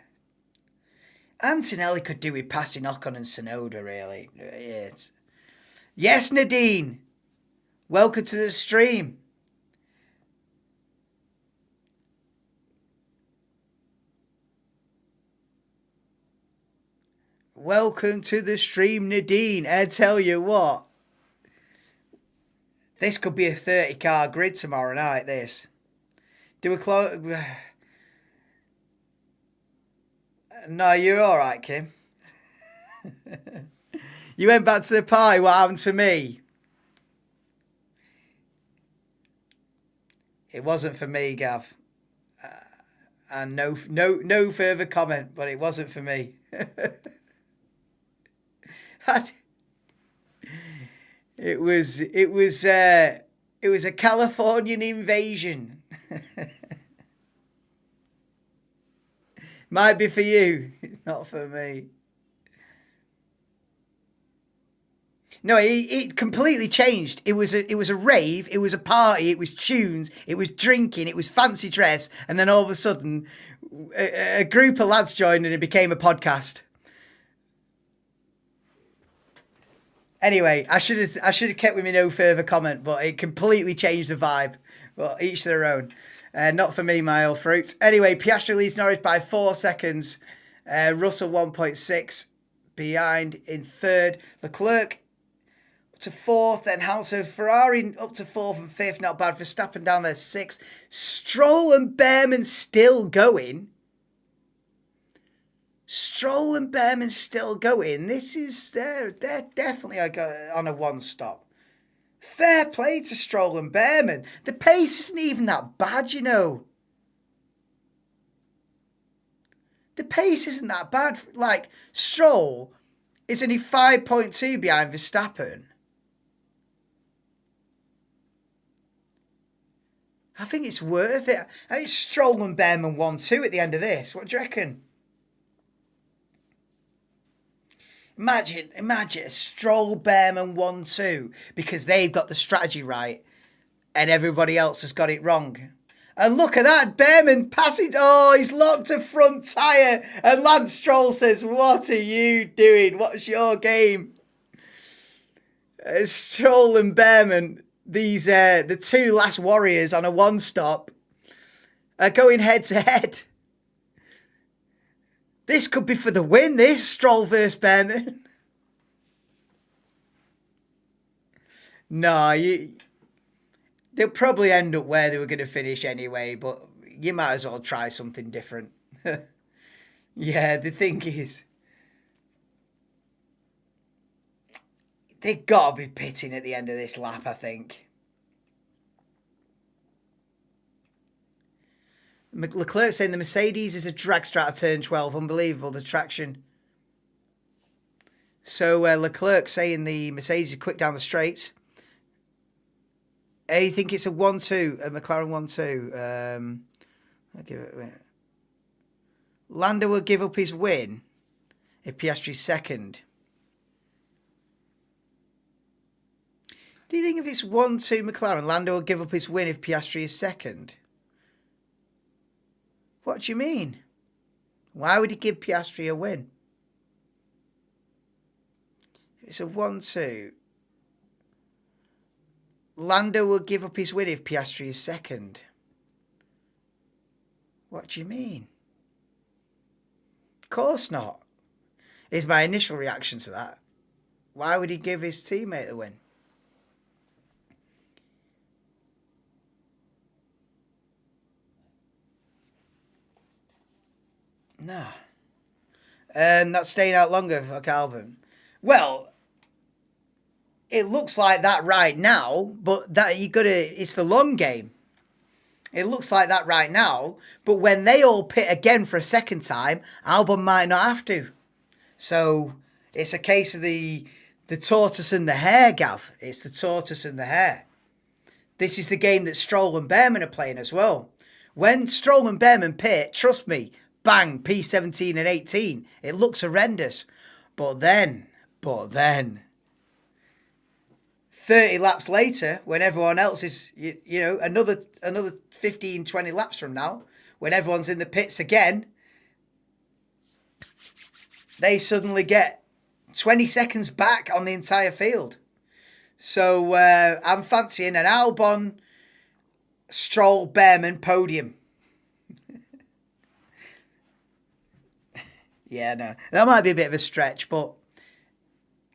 Antonelli could do with passing Ocon and Tsunoda, really. Yes, Nadine. Welcome to the stream. Welcome to the stream, Nadine. I tell you what. This could be a 30-car grid tomorrow night, this. Do a close... No, you're all right, Kim. You went back to the party. What happened to me? It wasn't for me, Gav. And no further comment. But it wasn't for me. It was a Californian invasion. Might be for you. It's not for me. No, it completely changed. It was a rave. It was a party. It was tunes. It was drinking. It was fancy dress. And then all of a sudden, a group of lads joined and it became a podcast. Anyway, I should have kept with me no further comment, but it completely changed the vibe. Well, each their own. Not for me, my old fruit. Anyway, Piastri leads Norris by 4 seconds. Russell 1.6 behind in third. Leclerc to fourth, then Halso, Ferrari up to fourth and fifth, not bad. Verstappen down there sixth. Stroll and Behrman still going. This is, they're definitely on a one stop. Fair play to Stroll and Behrman. The pace isn't even that bad, you know. The pace isn't that bad. Like, Stroll is only 5.2 behind Verstappen. I think it's worth it. I think Stroll and Behrman 1-2 at the end of this. What do you reckon? Imagine a Stroll Behrman 1-2 because they've got the strategy right and everybody else has got it wrong. And look at that, Behrman passing. Oh, he's locked a front tyre. And Lance Stroll says, "What are you doing? What's your game?" Stroll and Behrman, these the two last warriors on a one stop, are going head to head. This could be for the win, this Stroll versus Behrman. No, they'll probably end up where they were going to finish anyway, but you might as well try something different. Yeah, the thing is, they've got to be pitting at the end of this lap, I think. Leclerc saying the Mercedes is a dragster out of turn 12. Unbelievable, the traction. So Leclerc saying the Mercedes is quick down the straights. You think it's a 1-2, a McLaren 1-2. I'll give it a minute. Lando will give up his win if Piastri's second. Do you think if it's 1-2 McLaren, Lando will give up his win if Piastri is second? What do you mean? Why would he give Piastri a win? It's a 1-2. Lando will give up his win if Piastri is second. What do you mean? Of course not. Is my initial reaction to that. Why would he give his teammate the win? No. That's staying out longer for Calvin. Well, it looks like that right now, but that it's the long game. It looks like that right now, but when they all pit again for a second time, Albon might not have to. So it's a case of the tortoise and the hare, Gav. It's the tortoise and the hare. This is the game that Stroll and Behrman are playing as well. When Stroll and Behrman pit, trust me, bang, P17 and 18. It looks horrendous. But then, 30 laps later, when everyone else is, another 15, 20 laps from now, when everyone's in the pits again, they suddenly get 20 seconds back on the entire field. So I'm fancying an Albon, Stroll, Behrman podium. Yeah, no, that might be a bit of a stretch, but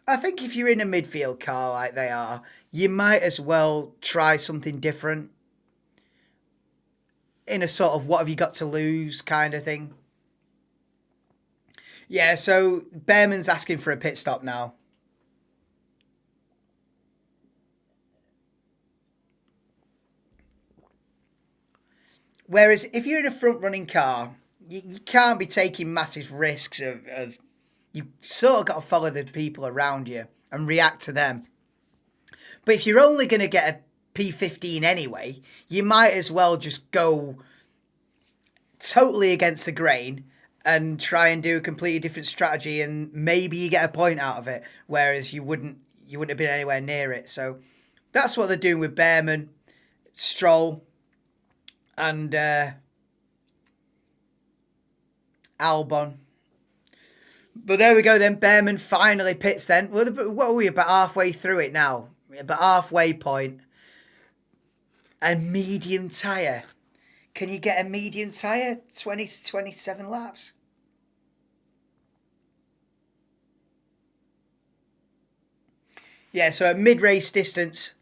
I think if you're in a midfield car like they are, you might as well try something different in a sort of what have you got to lose kind of thing. Yeah, so Behrman's asking for a pit stop now. Whereas if you're in a front-running car, you can't be taking massive risks of you sort of got to follow the people around you and react to them. But if you're only going to get a P15 anyway, you might as well just go totally against the grain and try and do a completely different strategy, and maybe you get a point out of it, whereas you wouldn't have been anywhere near it. So that's what they're doing with Behrman, Stroll, and Albon. But there we go then. Behrman finally pits then. What are we, about halfway through it now? About halfway point. A medium tyre. Can you get a medium tyre? 20 to 27 laps. Yeah, so at mid-race distance,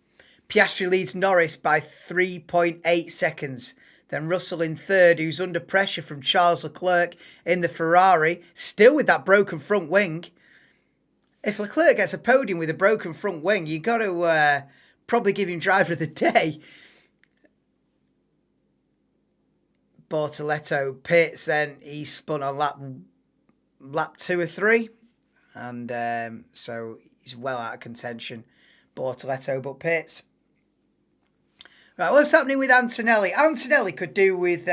Piastri leads Norris by 3.8 seconds. Then Russell in third, who's under pressure from Charles Leclerc in the Ferrari, still with that broken front wing. If Leclerc gets a podium with a broken front wing, you've got to probably give him driver of the day. Bortoleto pits, then he spun on lap 2 or 3. And so he's well out of contention. Bortoleto, but pits. Right, what's happening with Antonelli? Antonelli could do with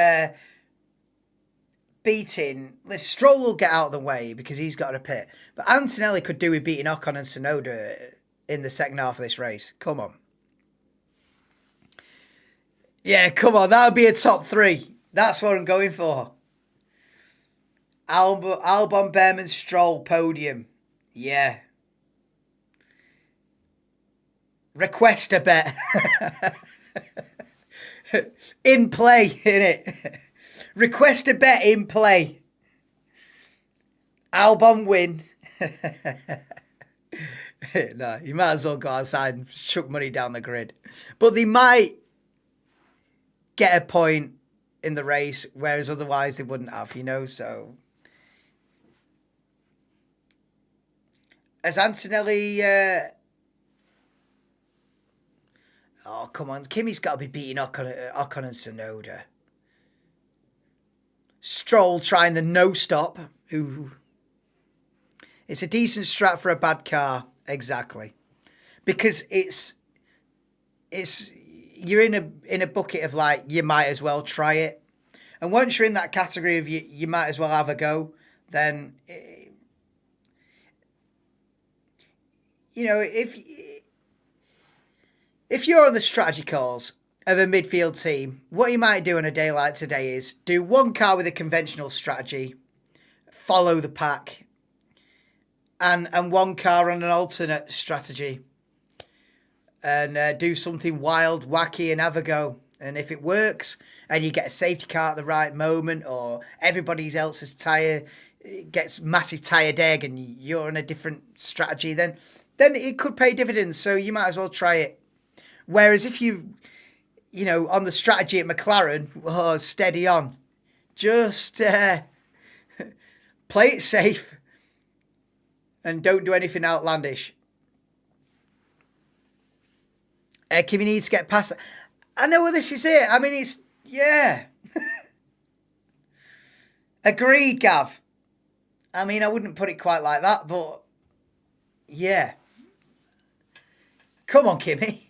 beating... Stroll will get out of the way because he's got a pit. But Antonelli could do with beating Ocon and Tsunoda in the second half of this race. Come on. Yeah, come on. That would be a top 3. That's what I'm going for. Albon, Behrman, Stroll, podium. Yeah. Request a bet. In play, innit? Request a bet in play. Albon win. No, you might as well go outside and chuck money down the grid. But they might get a point in the race, whereas otherwise they wouldn't have, so... Has Antonelli... Oh, come on. Kimi's got to be beating Ocon and Tsunoda. Stroll trying the no-stop. Ooh. It's a decent strat for a bad car. Exactly. Because it's you're in a bucket of like, you might as well try it. And once you're in that category of you might as well have a go, then... if you're on the strategy calls of a midfield team, what you might do on a day like today is do one car with a conventional strategy, follow the pack, and one car on an alternate strategy, and do something wild, wacky, and have a go. And if it works, and you get a safety car at the right moment, or everybody else's tyre gets massive tyre deg, and you're on a different strategy, then it could pay dividends. So you might as well try it. Whereas if you on the strategy at McLaren, steady on. Just play it safe and don't do anything outlandish. Kimi needs to get past. I know this is it. I mean, it's... Yeah. Agreed, Gav. I mean, I wouldn't put it quite like that, but... Yeah. Come on, Kimi.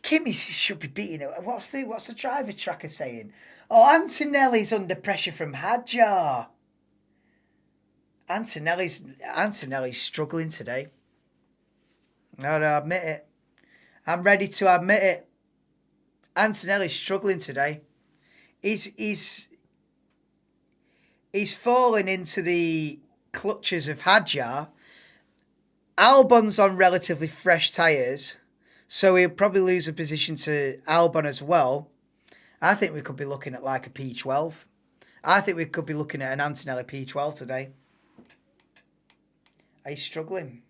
Kimi should be beating it. What's the driver tracker saying? Oh, Antonelli's under pressure from Hadjar. Antonelli's struggling today. No, I admit it. I'm ready to admit it. Antonelli's struggling today. He's fallen into the clutches of Hadjar. Albon's on relatively fresh tyres, so he'll probably lose a position to Albon as well. I think we could be looking at like a P12. I think we could be looking at an Antonelli P12 today. He's struggling.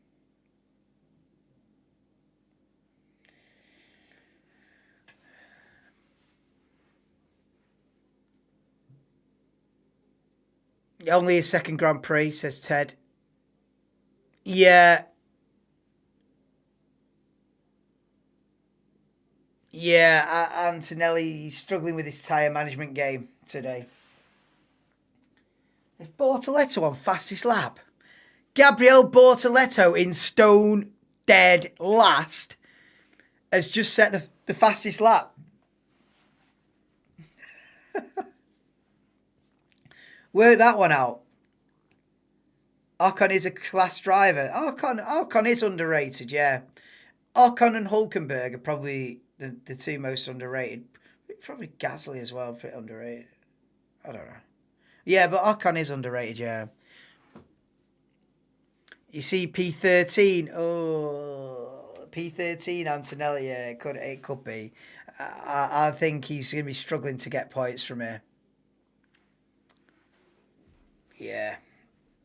Only a second Grand Prix, says Ted. Yeah. Yeah, Antonelli struggling with his tyre management game today. Is Bortoleto on fastest lap? Gabriel Bortoleto in stone dead last has just set the fastest lap. Work that one out. Ocon is a class driver. Ocon is underrated, yeah. Ocon and Hülkenberg are probably the two most underrated. Probably Gasly as well, a bit underrated. I don't know. Yeah, but Ocon is underrated, yeah. You see P13. Oh, P13 Antonelli, yeah, it could be. I think he's going to be struggling to get points from here. Yeah.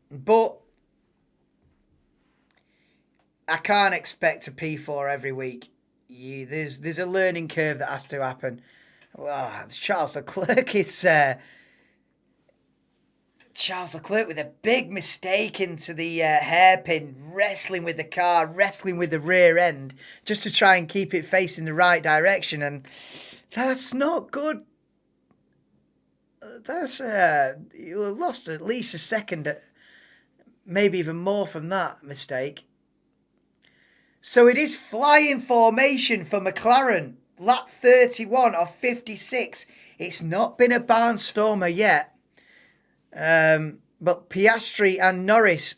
But I can't expect a P4 every week. There's a learning curve that has to happen. Well, Charles Leclerc is Charles Leclerc with a big mistake into the hairpin, wrestling with the car, wrestling with the rear end, just to try and keep it facing the right direction, and that's not good. That's you lost at least a second, maybe even more from that mistake. So it is flying formation for McLaren. Lap 31 of 56. It's not been a barnstormer yet. But Piastri and Norris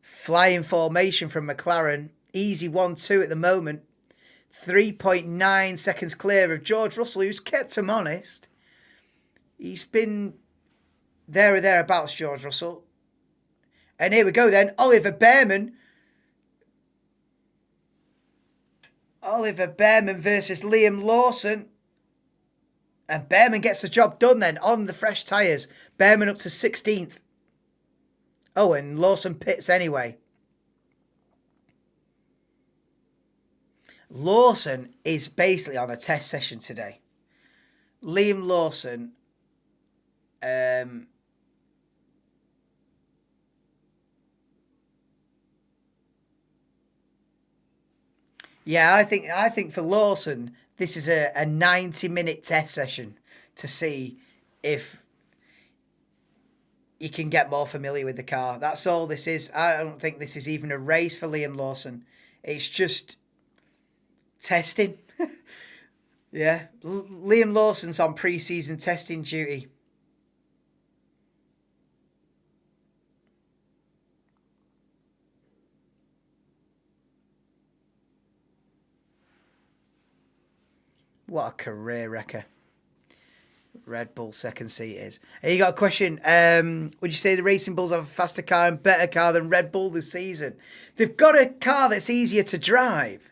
flying formation from McLaren. Easy 1-2 at the moment. 3.9 seconds clear of George Russell, who's kept him honest. He's been there or thereabouts, George Russell. And here we go then. Oliver Behrman versus Liam Lawson. And Behrman gets the job done then on the fresh tyres. Behrman up to 16th. Oh, and Lawson pits anyway. Lawson is basically on a test session today. Liam Lawson. Yeah, I think for Lawson, this is a 90-minute test session to see if you can get more familiar with the car. That's all this is. I don't think this is even a race for Liam Lawson. It's just testing. Yeah, Liam Lawson's on pre-season testing duty. What a career wrecker Red Bull second seat is. Hey, you got a question. Would you say the Racing Bulls have a faster car and better car than Red Bull this season? They've got a car that's easier to drive.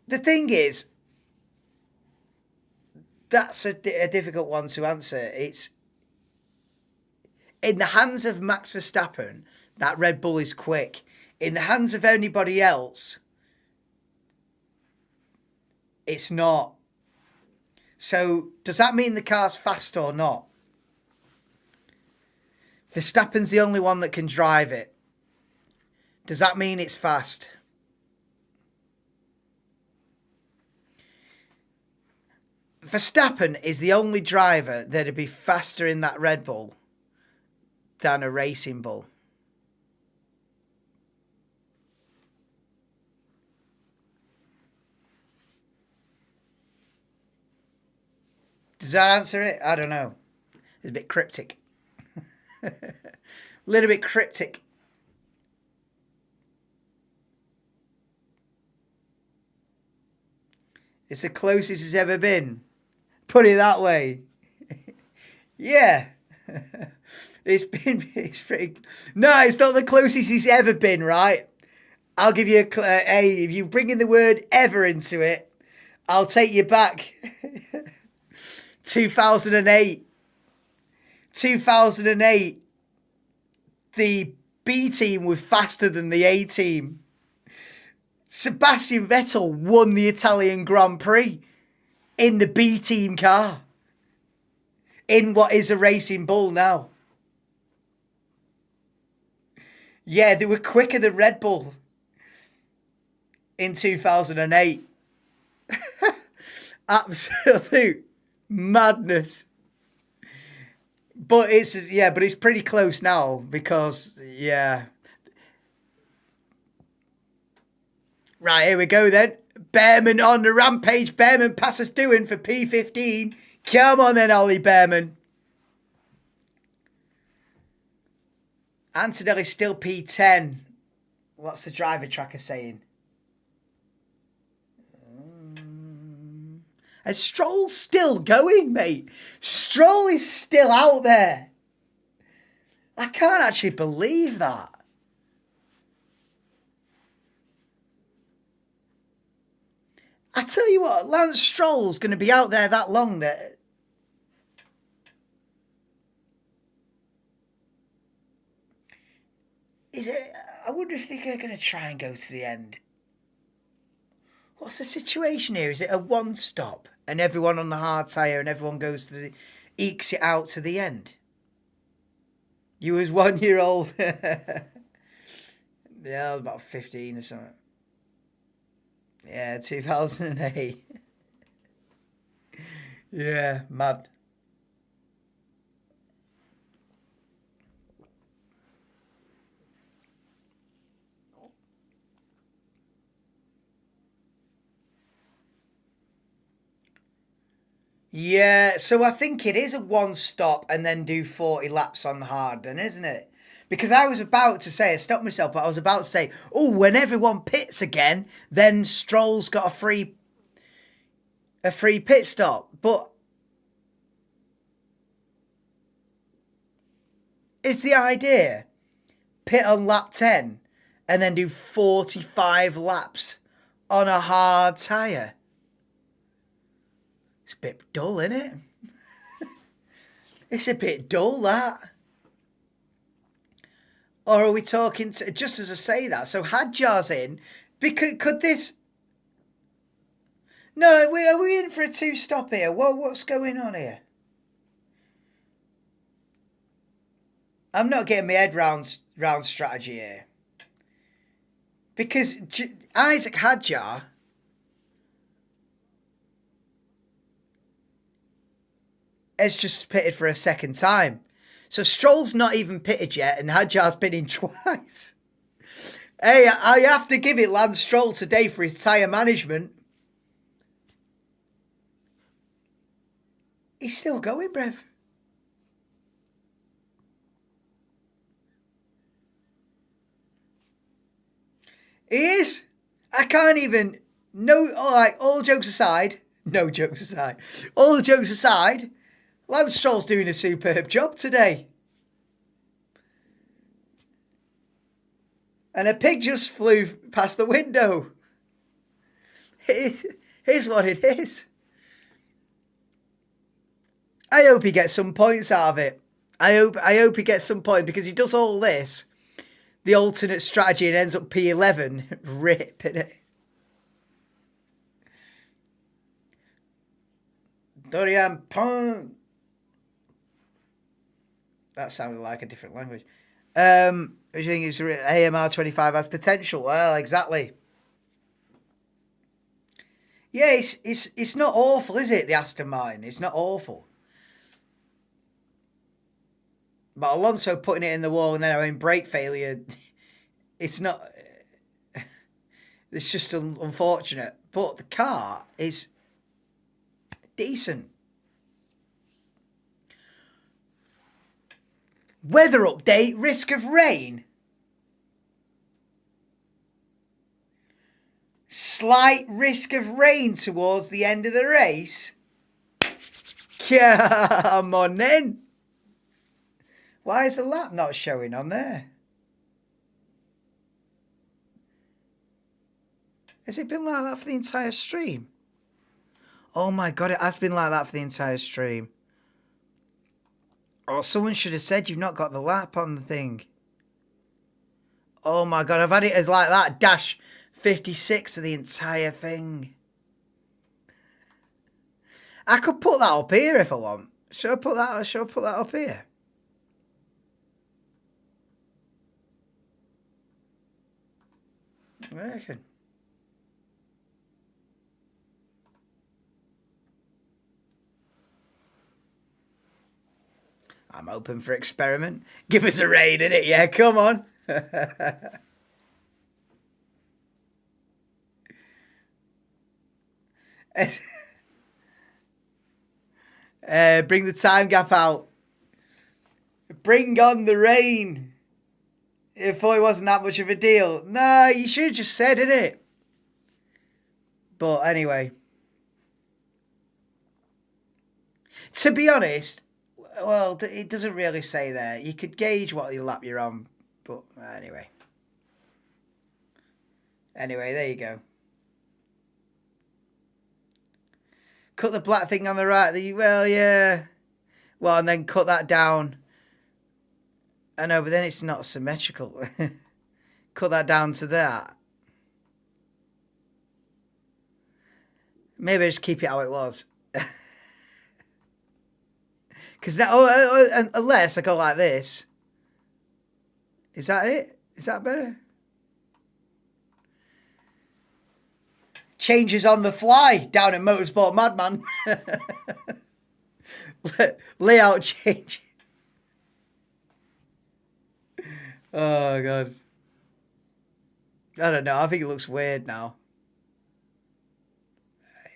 The thing is, that's a difficult one to answer. It's in the hands of Max Verstappen, that Red Bull is quick. In the hands of anybody else, it's not. So, does that mean the car's fast or not? Verstappen's the only one that can drive it. Does that mean it's fast? Verstappen is the only driver that'd be faster in that Red Bull than a Racing Bull. Does that answer it? I don't know. It's a bit cryptic. A little bit cryptic. It's the closest it's ever been. Put it that way. Yeah. It's pretty... No, it's not the closest it's ever been, right? I'll give you if you bring in the word ever into it, I'll take you back. 2008. 2008. The B team was faster than the A team. Sebastian Vettel won the Italian Grand Prix in the B team car. In what is a Racing Bull now. Yeah, they were quicker than Red Bull in 2008. Absolute madness. But it's pretty close now because, yeah. Right, here we go then. Behrman on the rampage. Behrman passes doing for P15. Come on then, Ollie Behrman. Antonelli's still P10. What's the driver tracker saying? And Stroll's still going, mate. Stroll is still out there. I can't actually believe that. I tell you what, Lance Stroll's going to be out there that long that... Is it... I wonder if they're going to try and go to the end. What's the situation here? Is it a one stop and everyone on the hard tyre and everyone goes to the ekes it out to the end? You was 1 year old. Yeah, I was about 15 or something. Yeah, 2008. Yeah, mad. Yeah, so I think it is a one stop and then do 40 laps on hard, then, isn't it? Because I was about to say, I stopped myself, but I was about to say, oh, when everyone pits again, then Stroll's got a free pit stop. But it's the idea, pit on lap 10 and then do 45 laps on a hard tyre. It's a bit dull, isn't it? It's a bit dull, that. Or are we talking, just as I say that, so Hadjar's in, because could this... No, are we in for a two-stop here? Well, what's going on here? I'm not getting my head round strategy here. Because Isaac Hadjar... has just pitted for a second time. So Stroll's not even pitted yet, and Hadjar's been in twice. Hey, I have to give it Lance Stroll today for his tyre management. He's still going, bruv. He is. I can't even... No, all jokes aside... No jokes aside. All the jokes aside... Lance Stroll's doing a superb job today. And a pig just flew past the window. Here's what it is. I hope he gets some points out of it. I hope he gets some points, because he does all this, the alternate strategy, and ends up P11. Rip, innit? Dorian Pong. That sounded like a different language. I think it's AMR 25 has potential. Well, exactly. Yeah, it's not awful, is it, the Aston Martin? It's not awful. But Alonso putting it in the wall and then having brake failure, it's not... It's just unfortunate. But the car is decent. Weather update, risk of rain. Slight risk of rain towards the end of the race. Come on then. Why is the lap not showing on there? Has it been like that for the entire stream? Oh my God, it has been like that for the entire stream. Oh, someone should have said you've not got the lap on the thing. Oh my God, I've had it as like that. Dash 56 for the entire thing. I could put that up here if I want. Should I put that up here? I reckon. I'm open for experiment. Give us a raid, innit? Yeah, come on. Bring the time gap out. Bring on the rain. I thought it wasn't that much of a deal. No, you should have just said, innit? But anyway. To be honest... Well, it doesn't really say there. You could gauge what lap you're on, but anyway. Anyway, there you go. Cut the black thing on the right. Well, yeah. Well, and then cut that down. I know, but then it's not symmetrical. cut that down to that. Maybe I just keep it how it was. Because now, unless I go like this. Is that it? Is that better? Changes on the fly down in Motorsport Madman. Layout change. Oh, God. I don't know. I think it looks weird now.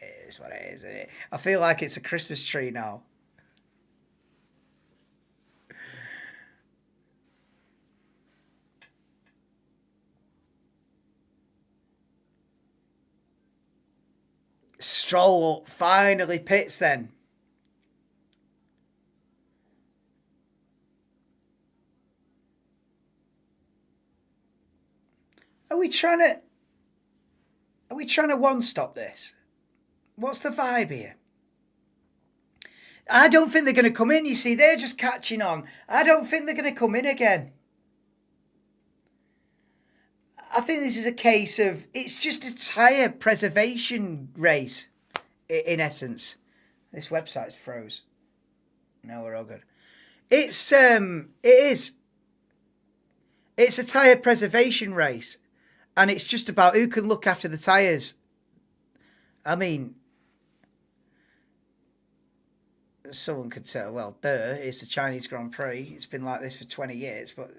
It is what it is, isn't it? I feel like it's a Christmas tree now. Stroll finally pits then. Are we trying to one-stop this? What's the vibe here? I don't think they're going to come in. You see, they're just catching on. I don't think they're going to come in again. I think this is a case of, it's just a tyre preservation race, in essence. This website's froze. No, we're all good. It is. It's a tyre preservation race. And it's just about who can look after the tyres. I mean, someone could say, well, it's the Chinese Grand Prix. It's been like this for 20 years, but...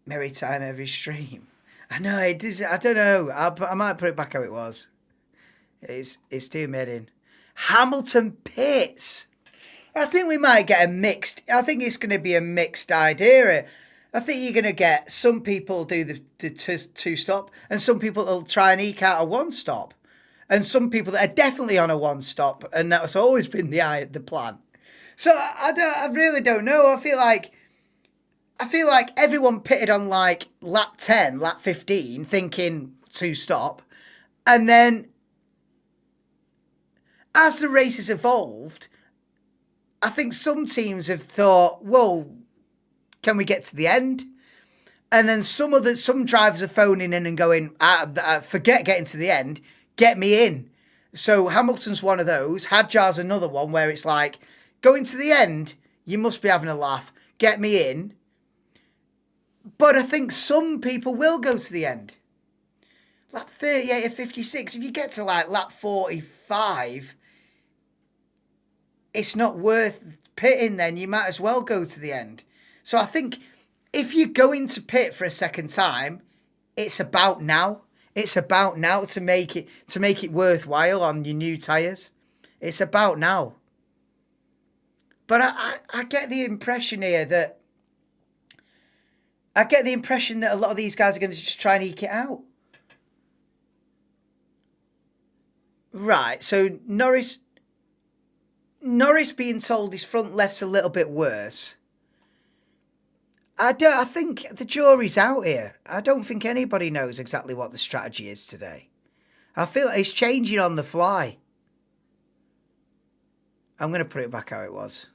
Merry time every stream. I know, it is. I don't know. I might put it back how it was. It's too mid. Hamilton pits. I think we might get a mixed. I think it's going to be a mixed idea. I think you're going to get some people do the two stop, and some people will try and eke out a one stop, and some people that are definitely on a one stop, and that's always been the plan. So I really don't know. I feel like everyone pitted on like lap 10, lap 15, thinking two stop, and then as the race has evolved, I think some teams have thought, well, can we get to the end? And then some drivers are phoning in and going, forget getting to the end, get me in. So Hamilton's one of those. Hadjar's another one where it's like, going to the end, you must be having a laugh, get me in. But I think some people will go to the end. Lap 38 or 56, if you get to like lap 45, it's not worth pitting then. You might as well go to the end. So I think if you're going to pit for a second time, it's about now. It's about now to make it worthwhile on your new tyres. It's about now. But I get the impression here that a lot of these guys are going to just try and eke it out. Right, so Norris being told his front left's a little bit worse. I think the jury's out here. I don't think anybody knows exactly what the strategy is today. I feel like it's changing on the fly. I'm going to put it back how it was.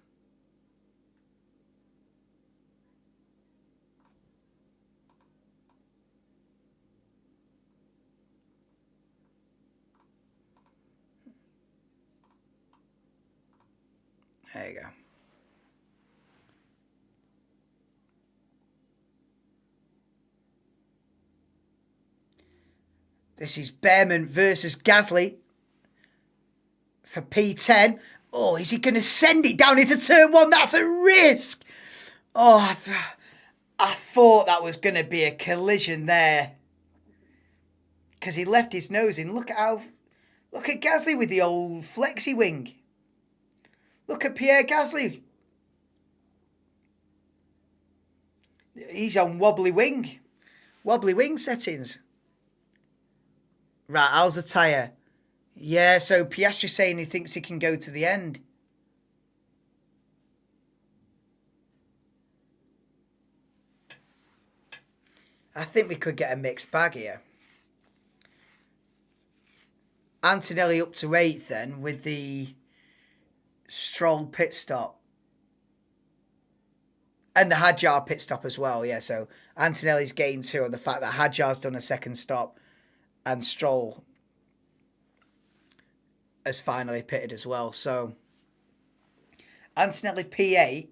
There you go. This is Behrman versus Gasly for P10. Oh, is he going to send it down into turn one? That's a risk. Oh, I thought that was going to be a collision there. Because he left his nose in. Look at Gasly with the old flexi wing. Look at Pierre Gasly. He's on wobbly wing settings. Right, how's the tyre? Yeah, so Piastri's saying he thinks he can go to the end. I think we could get a mixed bag here. Antonelli up to 8th then with the Stroll pit stop. And the Hadjar pit stop as well, yeah. So Antonelli's gained 2 on the fact that Hadjar's done a second stop and Stroll has finally pitted as well. So Antonelli P8,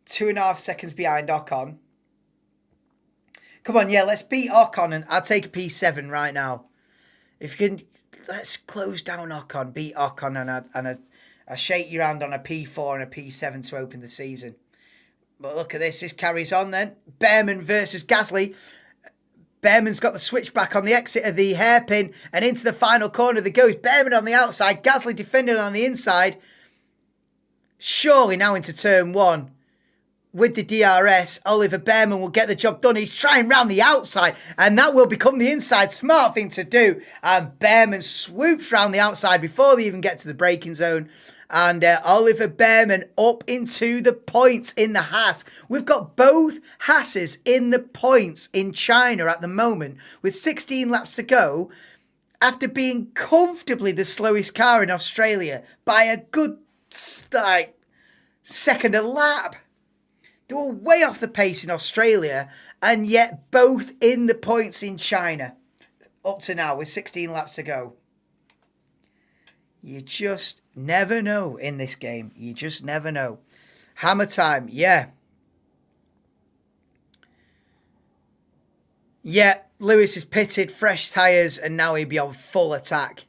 2.5 seconds behind Ocon. Come on, yeah, let's beat Ocon, and I'll take a P7 right now. If you can, let's close down Ocon, beat Ocon, and I shake your hand on a P4 and a P7 to open the season. But look at this. This carries on then. Behrman versus Gasly. Behrman's got the switchback on the exit of the hairpin and into the final corner that goes. Behrman on the outside. Gasly defending on the inside. Surely now into turn 1. With the DRS, Oliver Behrman will get the job done. He's trying round the outside and that will become the inside. Smart thing to do. And Behrman swoops round the outside before they even get to the braking zone. And Oliver Behrman up into the points in the Haas. We've got both Haases in the points in China at the moment with 16 laps to go after being comfortably the slowest car in Australia by a good second a lap. They were way off the pace in Australia and yet both in the points in China up to now with 16 laps to go. You just never know in this game. You just never know. Hammer time, yeah. Yeah, Lewis is pitted, fresh tyres, and now he'll be on full attack.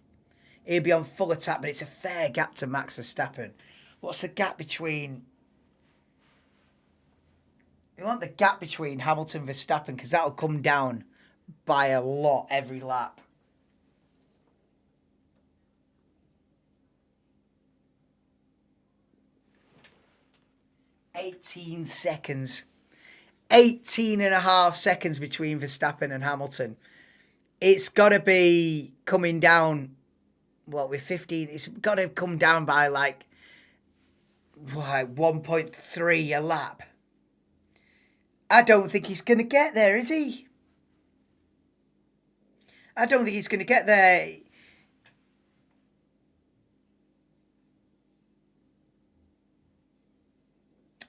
He'll be on full attack, but it's a fair gap to Max Verstappen. What's the gap between... You want the gap between Hamilton and Verstappen, because that'll come down by a lot every lap. 18 seconds. 18.5 seconds between Verstappen and Hamilton. It's got to be coming down, with 15, it's got to come down by like 1.3 a lap. I don't think he's going to get there, is he? I don't think he's going to get there.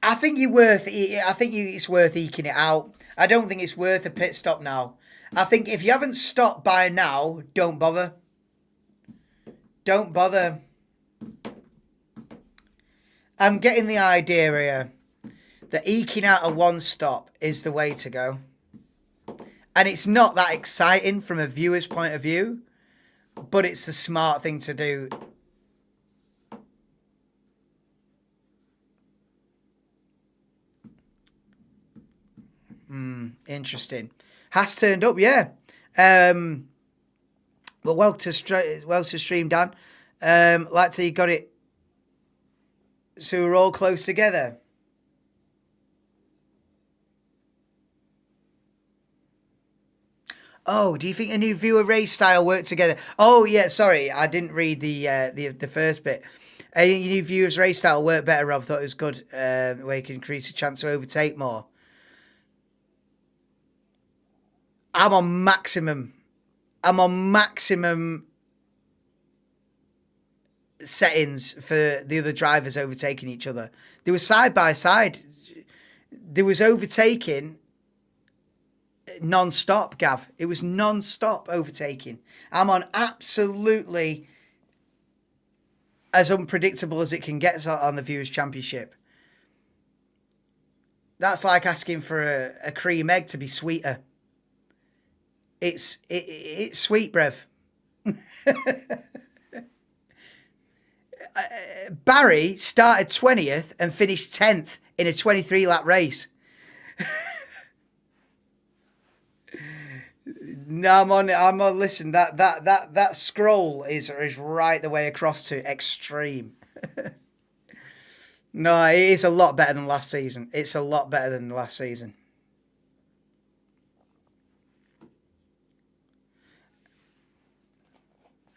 I think it's worth eking it out. I don't think it's worth a pit stop now. I think if you haven't stopped by now, don't bother. Don't bother. I'm getting the idea here that eking out a one stop is the way to go. And it's not that exciting from a viewer's point of view, but it's the smart thing to do. Interesting. Has turned up, yeah. Well to stream, Dan. Like to you got it. So we're all close together. Oh, do you think a new viewer race style work together? Oh yeah, sorry, I didn't read the first bit. A new viewers race style work better, Rob. Thought it was good. Where you can increase the chance to overtake more. I'm on maximum settings for the other drivers overtaking each other. They were side by side. There was overtaking non-stop, Gav. It was non-stop overtaking. I'm on absolutely as unpredictable as it can get on the Viewers' Championship. That's like asking for a cream egg to be sweeter. It's sweet, brev. Barry started 20th and finished 10th in a 23-lap race. No, I'm on. Listen, that scroll is right the way across to extreme. No, it is a lot better than last season. It's a lot better than last season.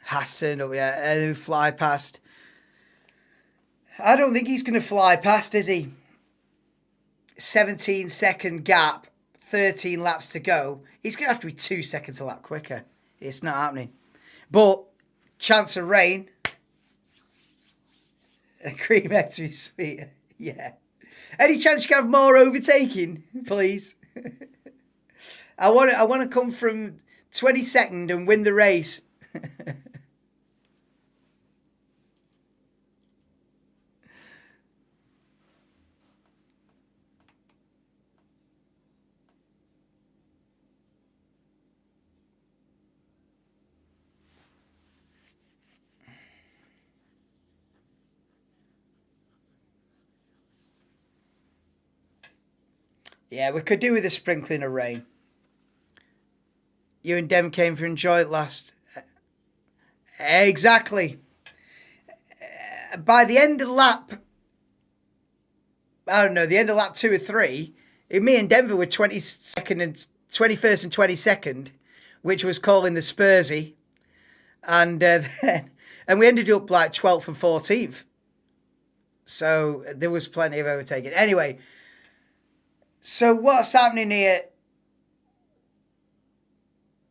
Hassan, who fly past. I don't think he's going to fly past, is he? 17-second gap, 13 laps to go. He's going to have to be 2 seconds a lap quicker. It's not happening. But Chance of rain. A cream egg to be sweeter. Yeah. Any chance you can have more overtaking, please? I want to come from 22nd and win the race. Yeah, we could do with a sprinkling of rain. You and Dem came for enjoy it last. Exactly. By the end of lap, I don't know, the end of lap 2 or 3, me and Denver were 22nd and 21st and 22nd, which was calling the Spursy, and and we ended up like 12th and 14th. So there was plenty of overtaking. Anyway, so what's happening here?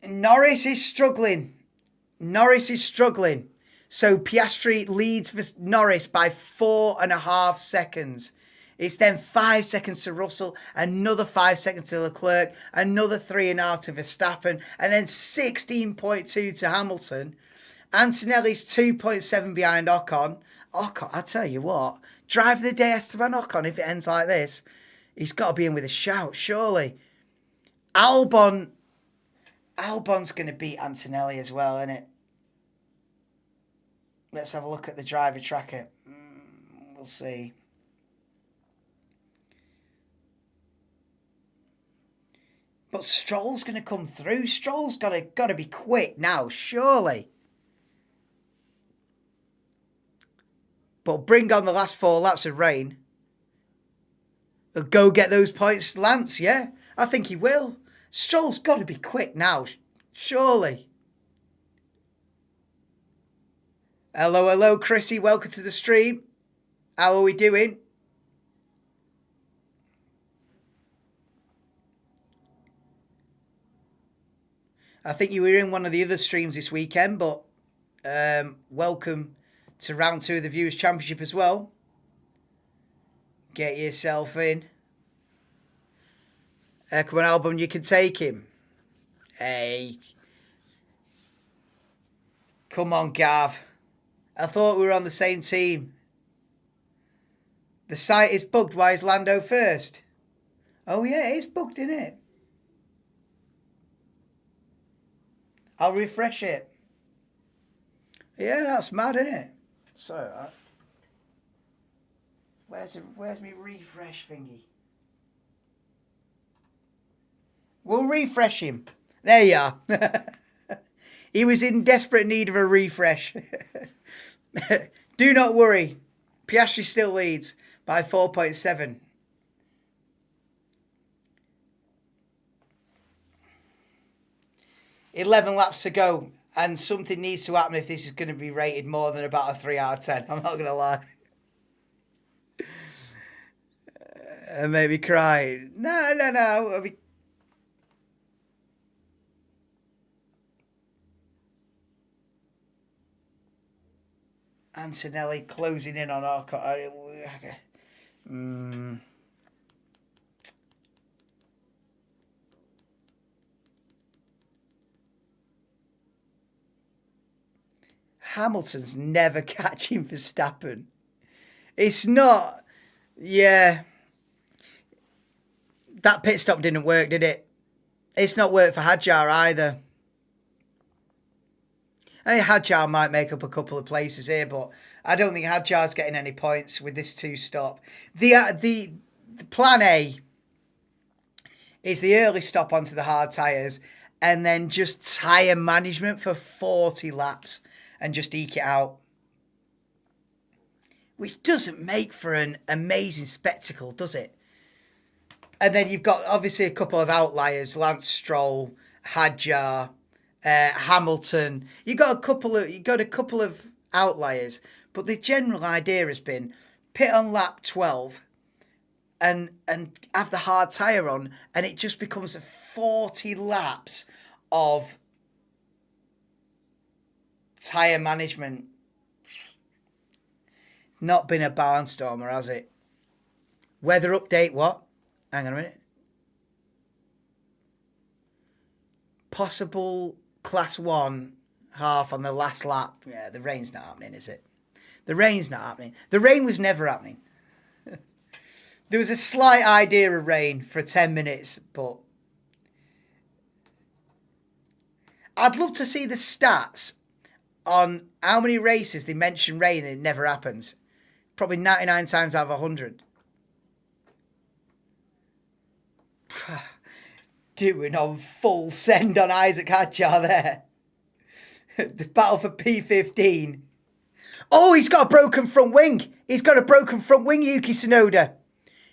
Norris is struggling. So Piastri leads for Norris by 4.5 seconds. It's then 5 seconds to Russell, another 5 seconds to Leclerc, another 3.5 to Verstappen, and then 16.2 to Hamilton. Antonelli's 2.7 behind Ocon. Ocon, I tell you what, drive the day Esteban Ocon if it ends like this. He's got to be in with a shout, surely. Albon's going to beat Antonelli as well, isn't it? Let's have a look at the driver tracker. We'll see. But Stroll's going to come through. Stroll's got to be quick now, surely. But bring on the last 4 laps of rain. Go get those points, Lance, yeah? I think he will. Stroll's got to be quick now, surely. Hello, Chrissy. Welcome to the stream. How are we doing? I think you were in one of the other streams this weekend, but welcome to round 2 of the Viewers' Championship as well. Get yourself in. Come on, Albon, you can take him. Hey. Come on, Gav. I thought we were on the same team. The site is bugged. Why is Lando first? Oh, yeah, it's bugged, isn't it? I'll refresh it. Yeah, that's mad, isn't it? So, where's my refresh thingy? We'll refresh him. There you are. He was in desperate need of a refresh. Do not worry. Piastri still leads by 4.7. $11 laps to go, and something needs to happen if this is going to be rated more than about a 3 out of 10. I'm not going to lie. And made me cry. No. Antonelli closing in on Ocon. Hamilton's never catching Verstappen. It's not... Yeah. That pit stop didn't work, did it? It's not worked for Hadjar either. I mean, Hadjar might make up a couple of places here, but I don't think Hadjar's getting any points with this 2-stop. The plan A is the early stop onto the hard tyres and then just tyre management for 40 laps and just eke it out. Which doesn't make for an amazing spectacle, does it? And then you've got obviously a couple of outliers, Lance Stroll, Hadjar, Hamilton. You got a couple of outliers, but the general idea has been pit on lap 12 and have the hard tyre on, and it just becomes 40 laps of Tyre management. Not been a barnstormer, has it? Weather update, what? Hang on a minute. Possible class 1 half on the last lap. Yeah, the rain's not happening, is it? The rain's not happening. The rain was never happening. There was a slight idea of rain for 10 minutes, but I'd love to see the stats on how many races they mention rain and it never happens. Probably 99 times out of 100. Doing on full send on Isaac Hadjar there. The battle for P15. Oh, he's got a broken front wing. He's got a broken front wing, Yuki Tsunoda.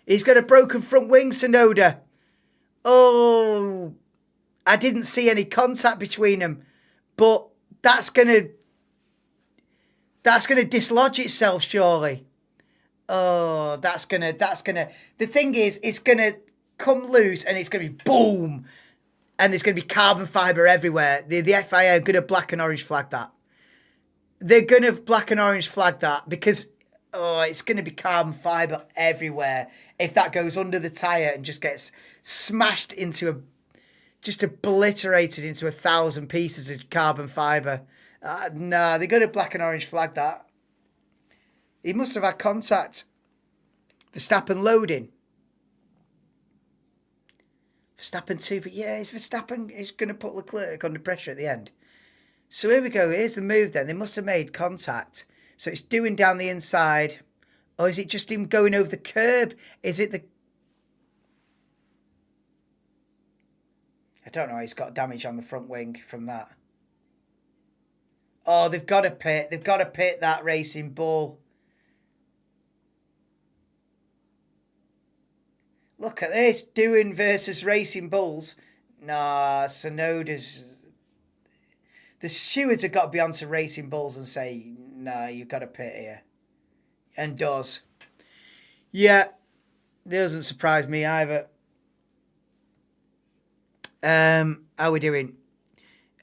He's got a broken front wing, Tsunoda. Oh, I didn't see any contact between them, but that's gonna dislodge itself, surely. Oh, that's gonna. The thing is, it's gonna come loose and it's gonna be boom, and there's gonna be carbon fibre everywhere. The FIA are gonna black and orange flag that. They're gonna black and orange flag that because it's gonna be carbon fibre everywhere if that goes under the tyre and just gets smashed into just obliterated into 1,000 pieces of carbon fibre. Nah, they're gonna black and orange flag that. He must have had contact. Verstappen loading. Verstappen 2, but yeah, Verstappen is going to put Leclerc under pressure at the end. So here we go. Here's the move then. They must have made contact. So it's doing down the inside. Or is it just him going over the curb? Is it the... I don't know. He's got damage on the front wing from that. Oh, they've got to pit. They've got to pit that racing bull. Look at this. Doing versus Racing Bulls. Nah, Tsunoda's... The stewards have got to be onto Racing Bulls and say, nah, you've got to pit here. And does. Yeah, doesn't surprise me either. How are we doing?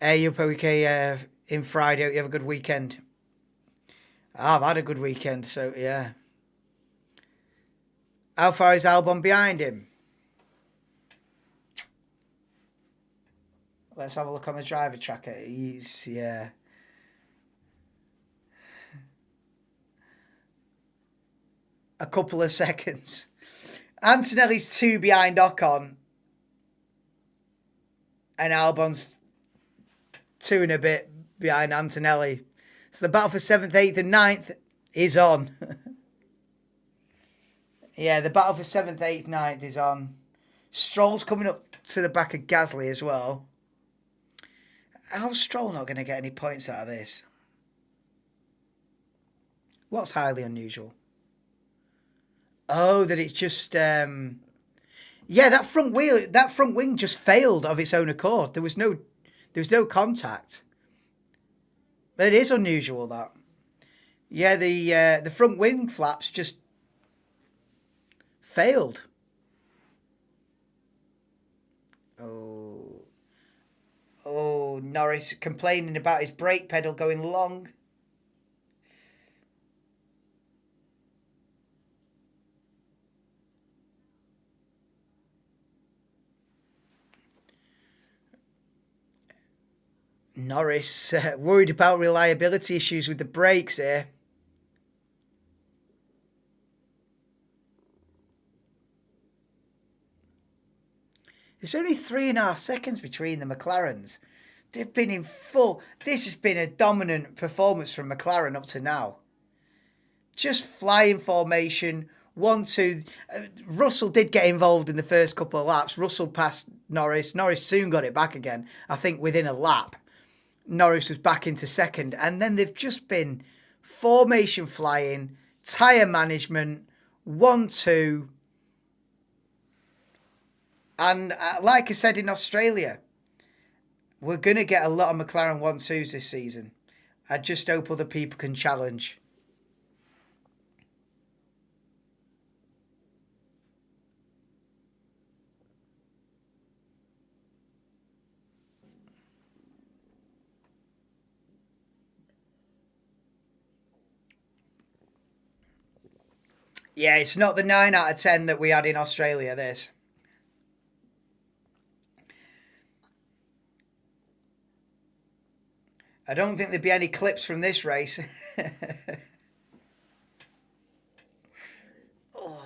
You're okay in Friday. You have a good weekend. I've had a good weekend, so yeah. How far is Albon behind him? Let's have a look on the driver tracker. He's, yeah. A couple of seconds. Antonelli's 2 behind Ocon. And Albon's 2 and a bit behind Antonelli. So the battle for 7th, 8th and 9th is on. Yeah, the battle for 7th, 8th, 9th is on. Stroll's coming up to the back of Gasly as well. How's Stroll not going to get any points out of this? What's highly unusual? Oh, that it's just... yeah, that front wing just failed of its own accord. There was no contact. But it is unusual, that. Yeah, the front wing flaps just failed. Oh, Norris complaining about his brake pedal going long. Norris worried about reliability issues with the brakes here. There's only 3.5 seconds between the McLarens. They've been in full... This has been a dominant performance from McLaren up to now. Just flying formation. 1, 2... Russell did get involved in the first couple of laps. Russell passed Norris. Norris soon got it back again. I think within a lap. Norris was back into second. And then they've just been formation flying, tyre management, 1, 2... And like I said in Australia, we're going to get a lot of McLaren 1-2s this season. I just hope other people can challenge. Yeah, it's not the 9 out of 10 that we had in Australia, this. I don't think there'd be any clips from this race. Oh,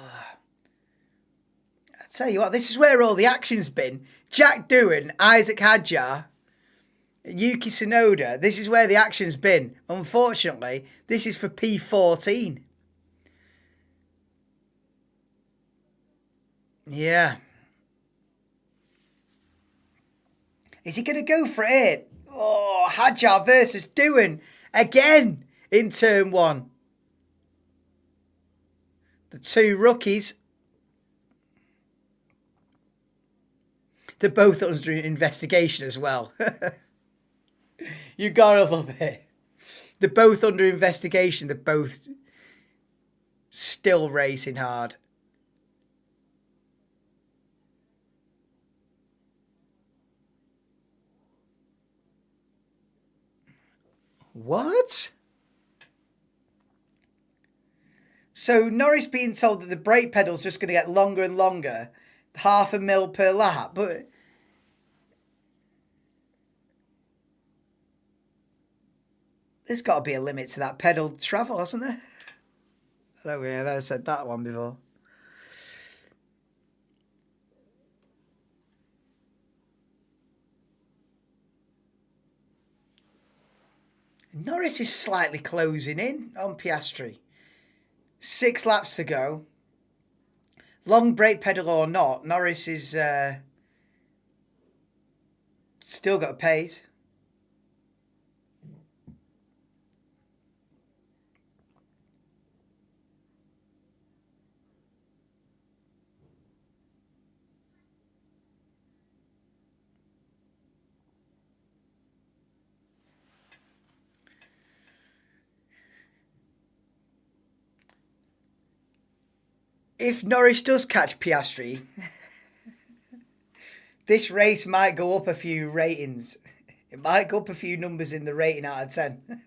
I tell you what, this is where all the action's been. Jack Doohan, Isaac Hadjar, Yuki Tsunoda. This is where the action's been. Unfortunately, this is for P14. Yeah. Is he going to go for it? Oh, Hadjar versus Doohan again in turn 1. The two rookies. They're both under investigation as well. You gotta love it. They're both under investigation. They're both still racing hard. What? So Norris being told that the brake pedal's just going to get longer and longer, 0.5 mil per lap, but there's got to be a limit to that pedal travel, hasn't there? I don't know, I've said that one before. Norris is slightly closing in on Piastri. 6 laps to go. Long brake pedal or not, Norris is still got a pace. If Norris does catch Piastri, this race might go up a few ratings. It might go up a few numbers in the rating out of 10.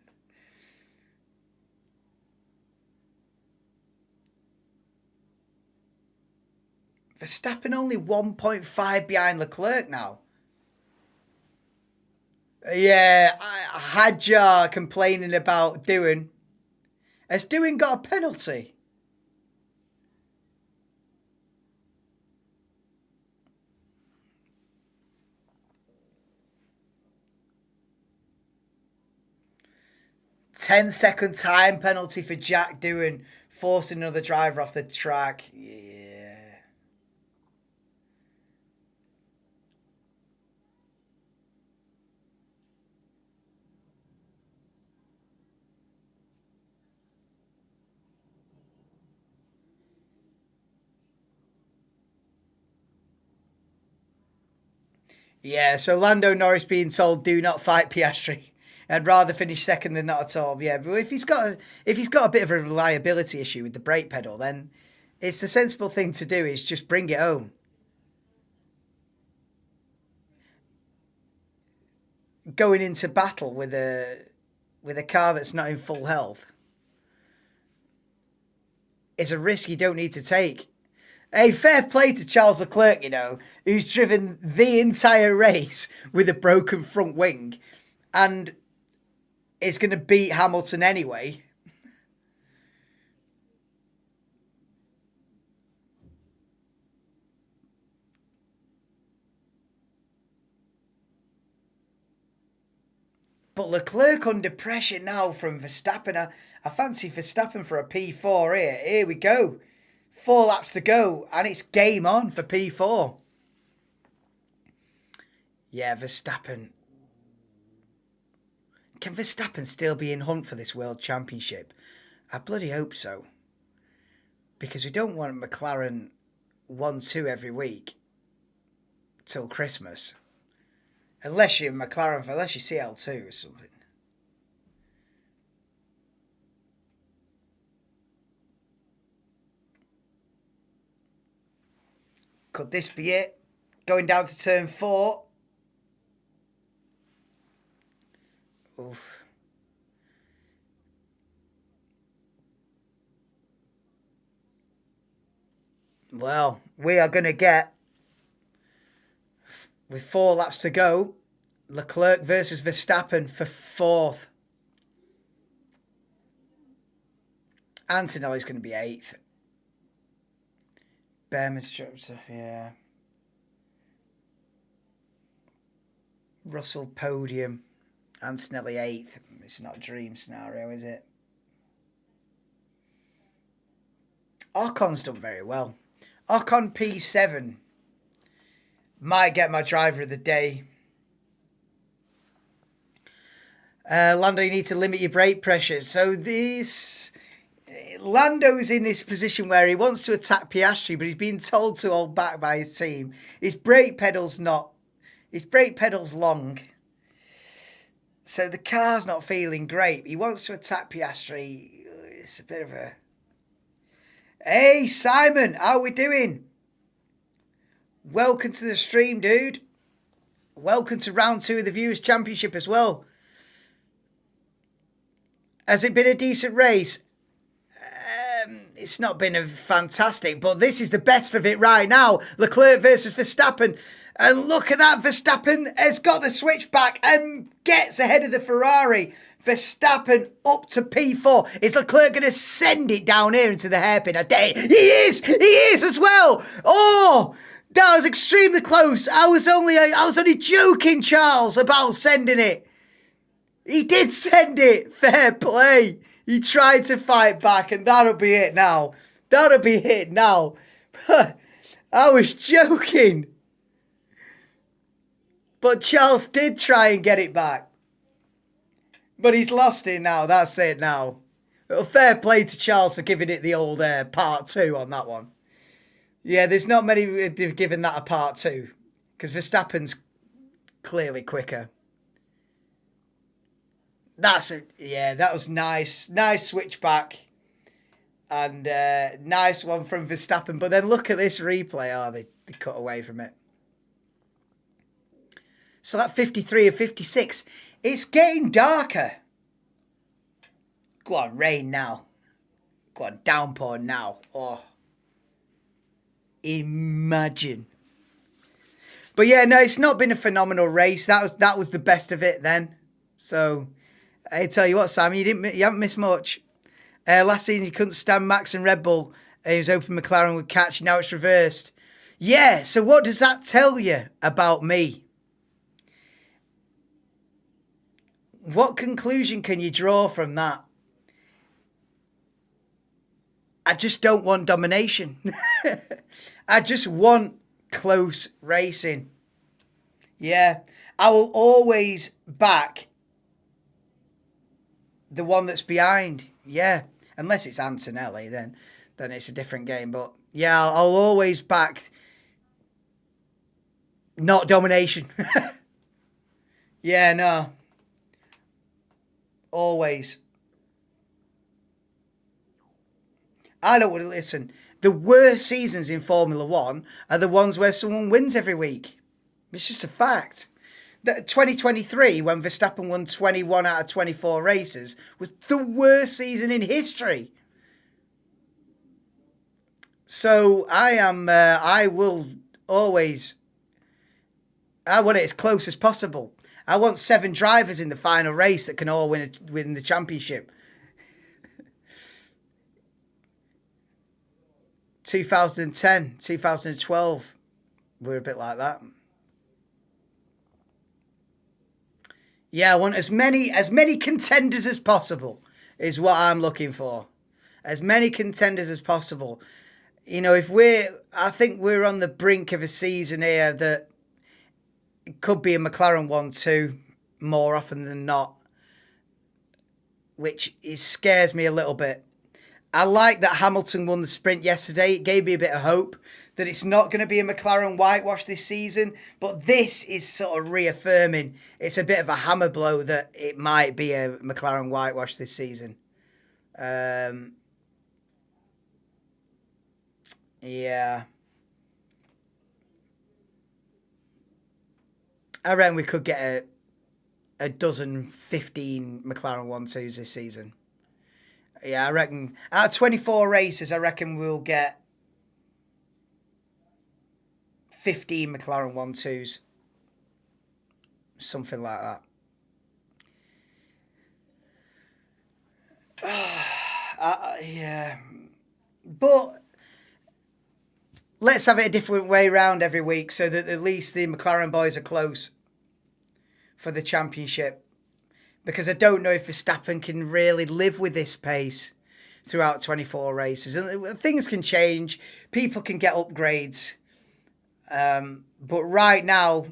Verstappen only 1.5 behind Leclerc now. Yeah, Hadjar complaining about Doohan. Has Doohan got a penalty? Ten-second time penalty for Jack Doohan, forcing another driver off the track. Yeah. Yeah, so Lando Norris being told, do not fight Piastri. I'd rather finish second than not at all. Yeah, but if he's got a bit of a reliability issue with the brake pedal, then it's the sensible thing to do is just bring it home. Going into battle with a car that's not in full health is a risk you don't need to take. Hey, fair play to Charles Leclerc, who's driven the entire race with a broken front wing and is going to beat Hamilton anyway. But Leclerc under pressure now from Verstappen. I fancy Verstappen for a P4 here. Here we go. 4 laps to go, and it's game on for P4. Yeah, Verstappen. Can Verstappen still be in hunt for this World Championship? I bloody hope so. Because we don't want McLaren 1-2 every week till Christmas. Unless you're McLaren, unless you're CL2 or something. Could this be it? Going down to turn 4. Oof. Well, we are going to get, with 4 laps to go, Leclerc versus Verstappen for 4th. Antonelli's going to be 8th. Behrman's dropped off, yeah. Russell podium. Antonelli 8th. It's not a dream scenario, is it? Ocon's done very well. Ocon P7 might get my driver of the day. Lando, you need to limit your brake pressure. So Lando's in this position where he wants to attack Piastri, but he's being told to hold back by his team. His brake pedal's long. So the car's not feeling great. He wants to attack Piastri. It's a bit of a... Hey, Simon, how we doing? Welcome to the stream, dude. Welcome to round 2 of the Viewers' Championship as well. Has it been a decent race? It's not been a fantastic, but this is the best of it right now. Leclerc versus Verstappen. And look at that. Verstappen has got the switchback and gets ahead of the Ferrari. Verstappen up to P4. Is Leclerc going to send it down here into the hairpin? I dare. He is as well. Oh, that was extremely close. I was only joking, Charles, about sending it. He did send it. Fair play. He tried to fight back, and that'll be it now. That'll be it now. I was joking. But Charles did try and get it back. But he's lost it now. That's it now. Well, fair play to Charles for giving it the old part 2 on that one. Yeah, there's not many who've given that a part 2. Because Verstappen's clearly quicker. That's it. Yeah, that was nice. Nice switchback. And nice one from Verstappen. But then look at this replay. Oh, they cut away from it. So that 53 of 56. It's getting darker. Go on, rain now. Go on, downpour now. Oh. Imagine. But yeah, no, it's not been a phenomenal race. That was the best of it then. So... I tell you what, Sam, you haven't missed much. Last season, you couldn't stand Max and Red Bull. It was hoping McLaren would catch. Now it's reversed. Yeah, so what does that tell you about me? What conclusion can you draw from that? I just don't want domination. I just want close racing. Yeah, I will always back the one that's behind, yeah. Unless it's Antonelli, then it's a different game. But yeah, I'll always back not domination. Yeah, no. Always. I don't want to listen. The worst seasons in Formula 1 are the ones where someone wins every week. It's just a fact. 2023, when Verstappen won 21 out of 24 races, was the worst season in history. So I will always, I want it as close as possible. I want 7 drivers in the final race that can all win the championship. 2010, 2012, we're a bit like that. Yeah, I want as many contenders as possible is what I'm looking for. As many contenders as possible. You know, I think we're on the brink of a season here that it could be a McLaren 1-2 more often than not, which scares me a little bit. I like that Hamilton won the sprint yesterday. It gave me a bit of hope that it's not going to be a McLaren whitewash this season. But this is sort of reaffirming. It's a bit of a hammer blow that it might be a McLaren whitewash this season. Yeah. I reckon we could get a dozen, 15 McLaren 1-2s this season. Yeah, I reckon out of 24 races, I reckon we'll get 15 McLaren 1-2s. Something like that. Yeah. But let's have it a different way round every week so that at least the McLaren boys are close for the championship. Because I don't know if Verstappen can really live with this pace throughout 24 races. And things can change. People can get upgrades. But right now,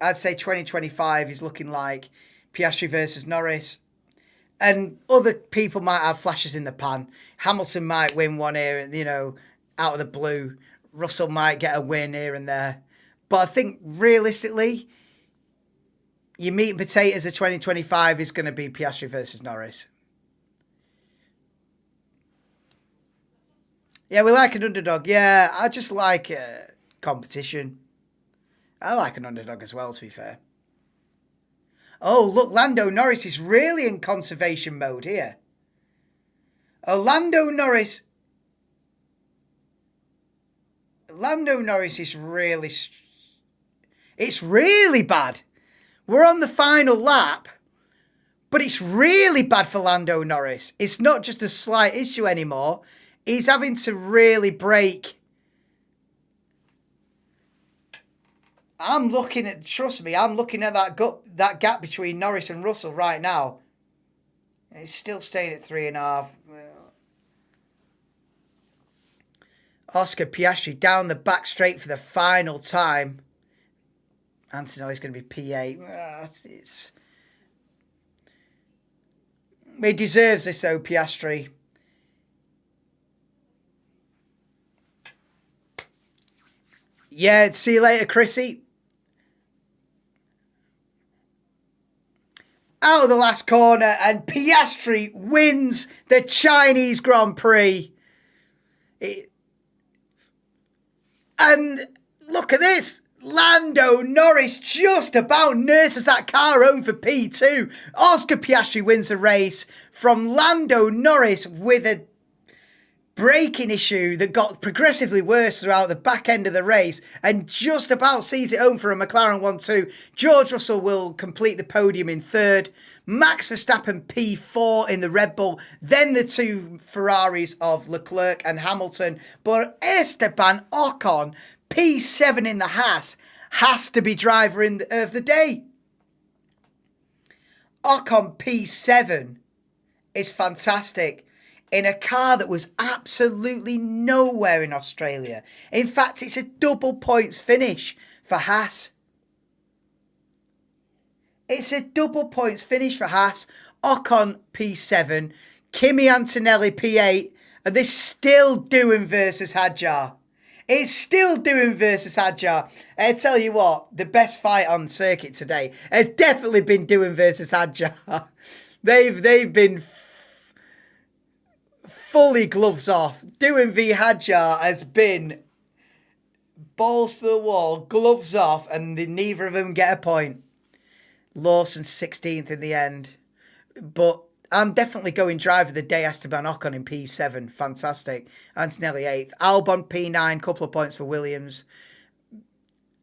I'd say 2025 is looking like Piastri versus Norris. And other people might have flashes in the pan. Hamilton might win one here, you know, out of the blue. Russell might get a win here and there. But I think realistically, your meat and potatoes of 2025 is going to be Piastri versus Norris. Yeah, we like an underdog. Yeah, I just like competition. I like an underdog as well, to be fair. Oh, look, Lando Norris is really in conservation mode here. Lando Norris is really... It's really bad. We're on the final lap, but it's really bad for Lando Norris. It's not just a slight issue anymore. He's having to really brake. Trust me, I'm looking at that gap between Norris and Russell right now. It's still staying at 3.5. Oscar Piastri down the back straight for the final time. Antonelli's going to be P8. He deserves this, though, Piastri. Yeah, see you later, Chrissy. Out of the last corner, and Piastri wins the Chinese Grand Prix. And look at this. Lando Norris just about nurses that car home for P2. Oscar Piastri wins the race from Lando Norris with a braking issue that got progressively worse throughout the back end of the race and just about sees it home for a McLaren 1-2. George Russell will complete the podium in third. Max Verstappen P4 in the Red Bull. Then the two Ferraris of Leclerc and Hamilton. But Esteban Ocon P7 in the Haas has to be driver of the day. Ocon P7 is fantastic in a car that was absolutely nowhere in Australia. In fact, it's a double points finish for Haas. It's a double points finish for Haas. Ocon P7, Kimi Antonelli P8, and they're still doing versus Hadjar. It's still doing versus Hadjar. I tell you what, the best fight on circuit today has definitely been doing versus Hadjar. They've been fully gloves off. Doing v Hadjar has been balls to the wall, gloves off, and neither of them get a point. Lawson 16th in the end. But I'm definitely going driver of the day, Esteban Ocon in P7. Fantastic. Antonelli 8th. Albon P9, couple of points for Williams.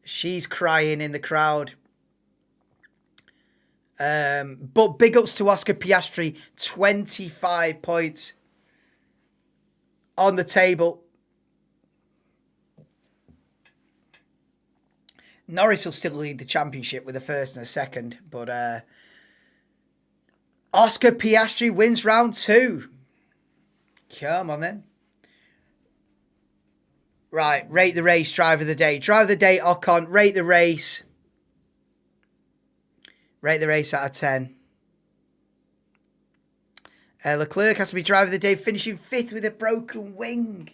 She's crying in the crowd. But big ups to Oscar Piastri. 25 points on the table. Norris will still lead the championship with a first and a second, but Oscar Piastri wins round 2. Come on then. Right, rate the race, driver of the day. Driver of the day, Ocon. Rate the race. Rate the race out of 10. Leclerc has to be driver of the day, finishing 5th with a broken wing.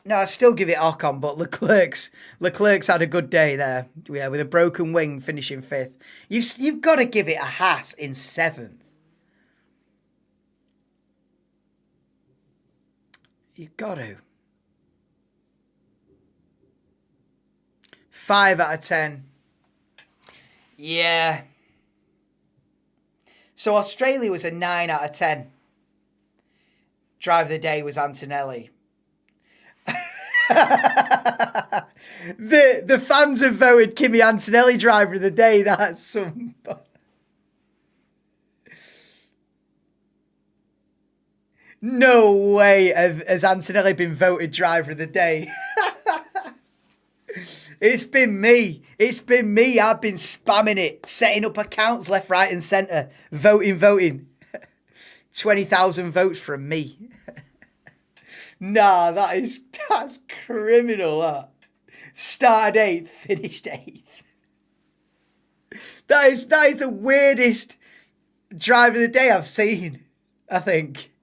No, I still give it Ocon, but Leclerc's had a good day there. Yeah, with a broken wing, finishing 5th. You've got to give it a Haas in 7th. You've got to. 5 out of 10. Yeah. So Australia was a 9 out of 10. driver of the day was Antonelli. The fans have voted Kimi Antonelli driver of the day. That's some... No way has Antonelli been voted driver of the day. It's been me. It's been me. I've been spamming it, setting up accounts left, right and centre. Voting. 20,000 votes from me. Nah, that's criminal, that. Started 8th, finished 8th. That is the weirdest driver of the day I've seen, I think.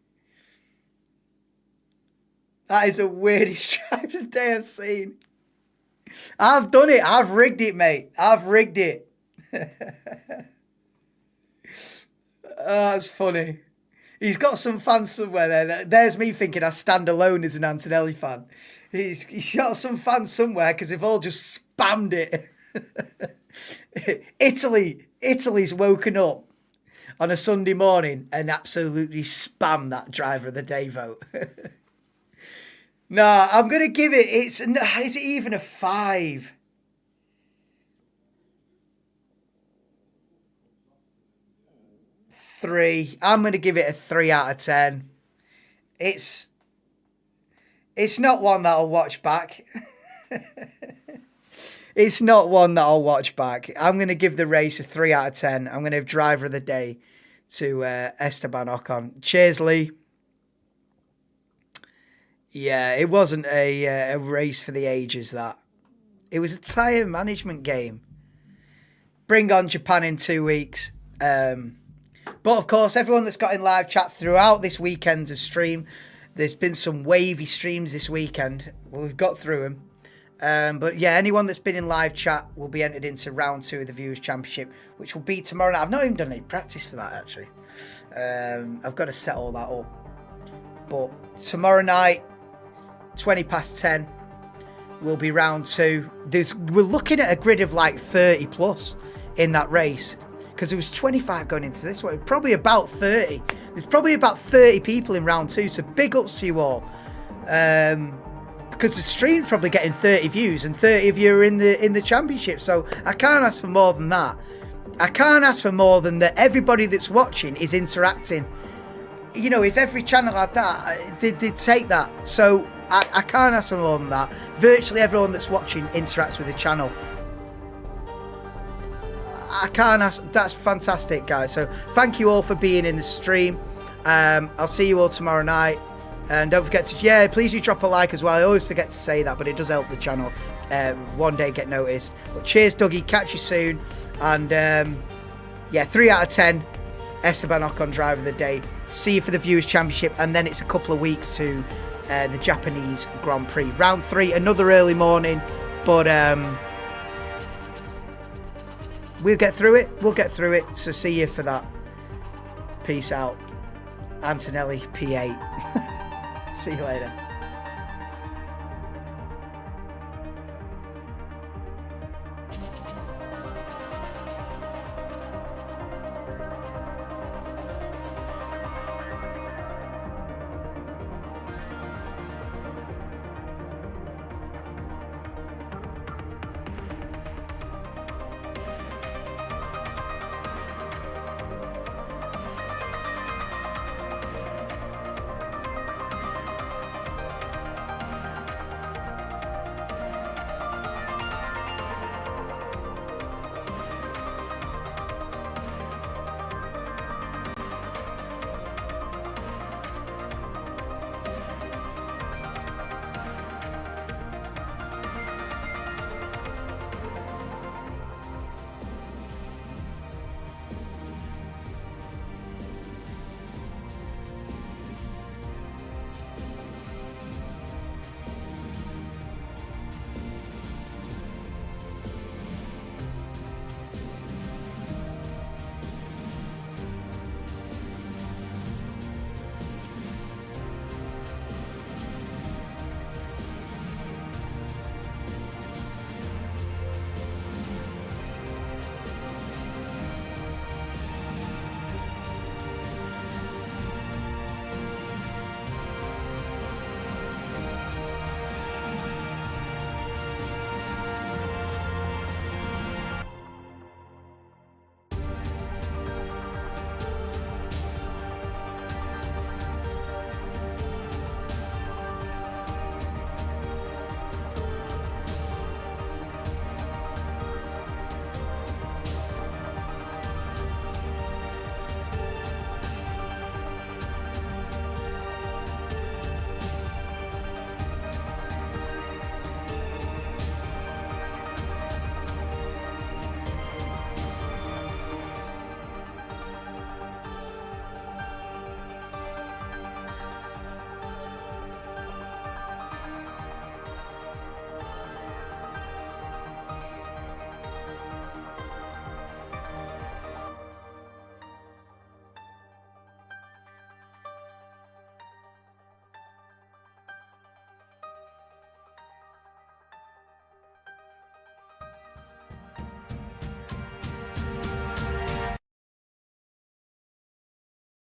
That is the weirdest driver of the day I've seen. I've done it. I've rigged it, mate. I've rigged it. That's funny. He's got some fans somewhere there. There's me thinking I stand alone as an Antonelli fan. He's got some fans somewhere because they've all just spammed it. Italy's woken up on a Sunday morning and absolutely spammed that driver of the day vote. No, I'm going to give it, is it even a 5? Three. I'm going to give it a 3 out of 10. It's not one that I'll watch back. It's not one that I'll watch back. I'm going to give the race a 3 out of 10. I'm going to have driver of the day to Esteban Ocon. Cheers, Lee. Yeah, it wasn't a race for the ages, that. It was a tyre management game. Bring on Japan in 2 weeks. But, of course, everyone that's got in live chat throughout this weekend of stream, there's been some wavy streams this weekend. Well, we've got through them. But, yeah, anyone that's been in live chat will be entered into round 2 of the Viewers' Championship, which will be tomorrow night. I've not even done any practice for that, actually. I've got to set all that up. But tomorrow night, 20 past 10 will be round 2. We're looking at a grid of like 30 plus in that race, because there was 25 going into this one. Probably about 30. There's probably about 30 people in round 2, so big ups to you all. Because the stream's probably getting 30 views and 30 of you are in the championship, so I can't ask for more than that. I can't ask for more than that everybody that's watching is interacting. You know, if every channel had that, they'd take that. So I can't ask for more than that. Virtually everyone that's watching interacts with the channel. I can't ask. That's fantastic, guys. So thank you all for being in the stream. I'll see you all tomorrow night. And don't forget to, please do drop a like as well. I always forget to say that, but it does help the channel one day get noticed. But cheers, Dougie. Catch you soon. And 3 out of 10. Esteban Ocon driver of the day. See you for the Viewers' Championship, and then it's a couple of weeks to the Japanese Grand Prix. Round 3, another early morning, but we'll get through it. So see you for that. Peace out. Antonelli P8. See you later.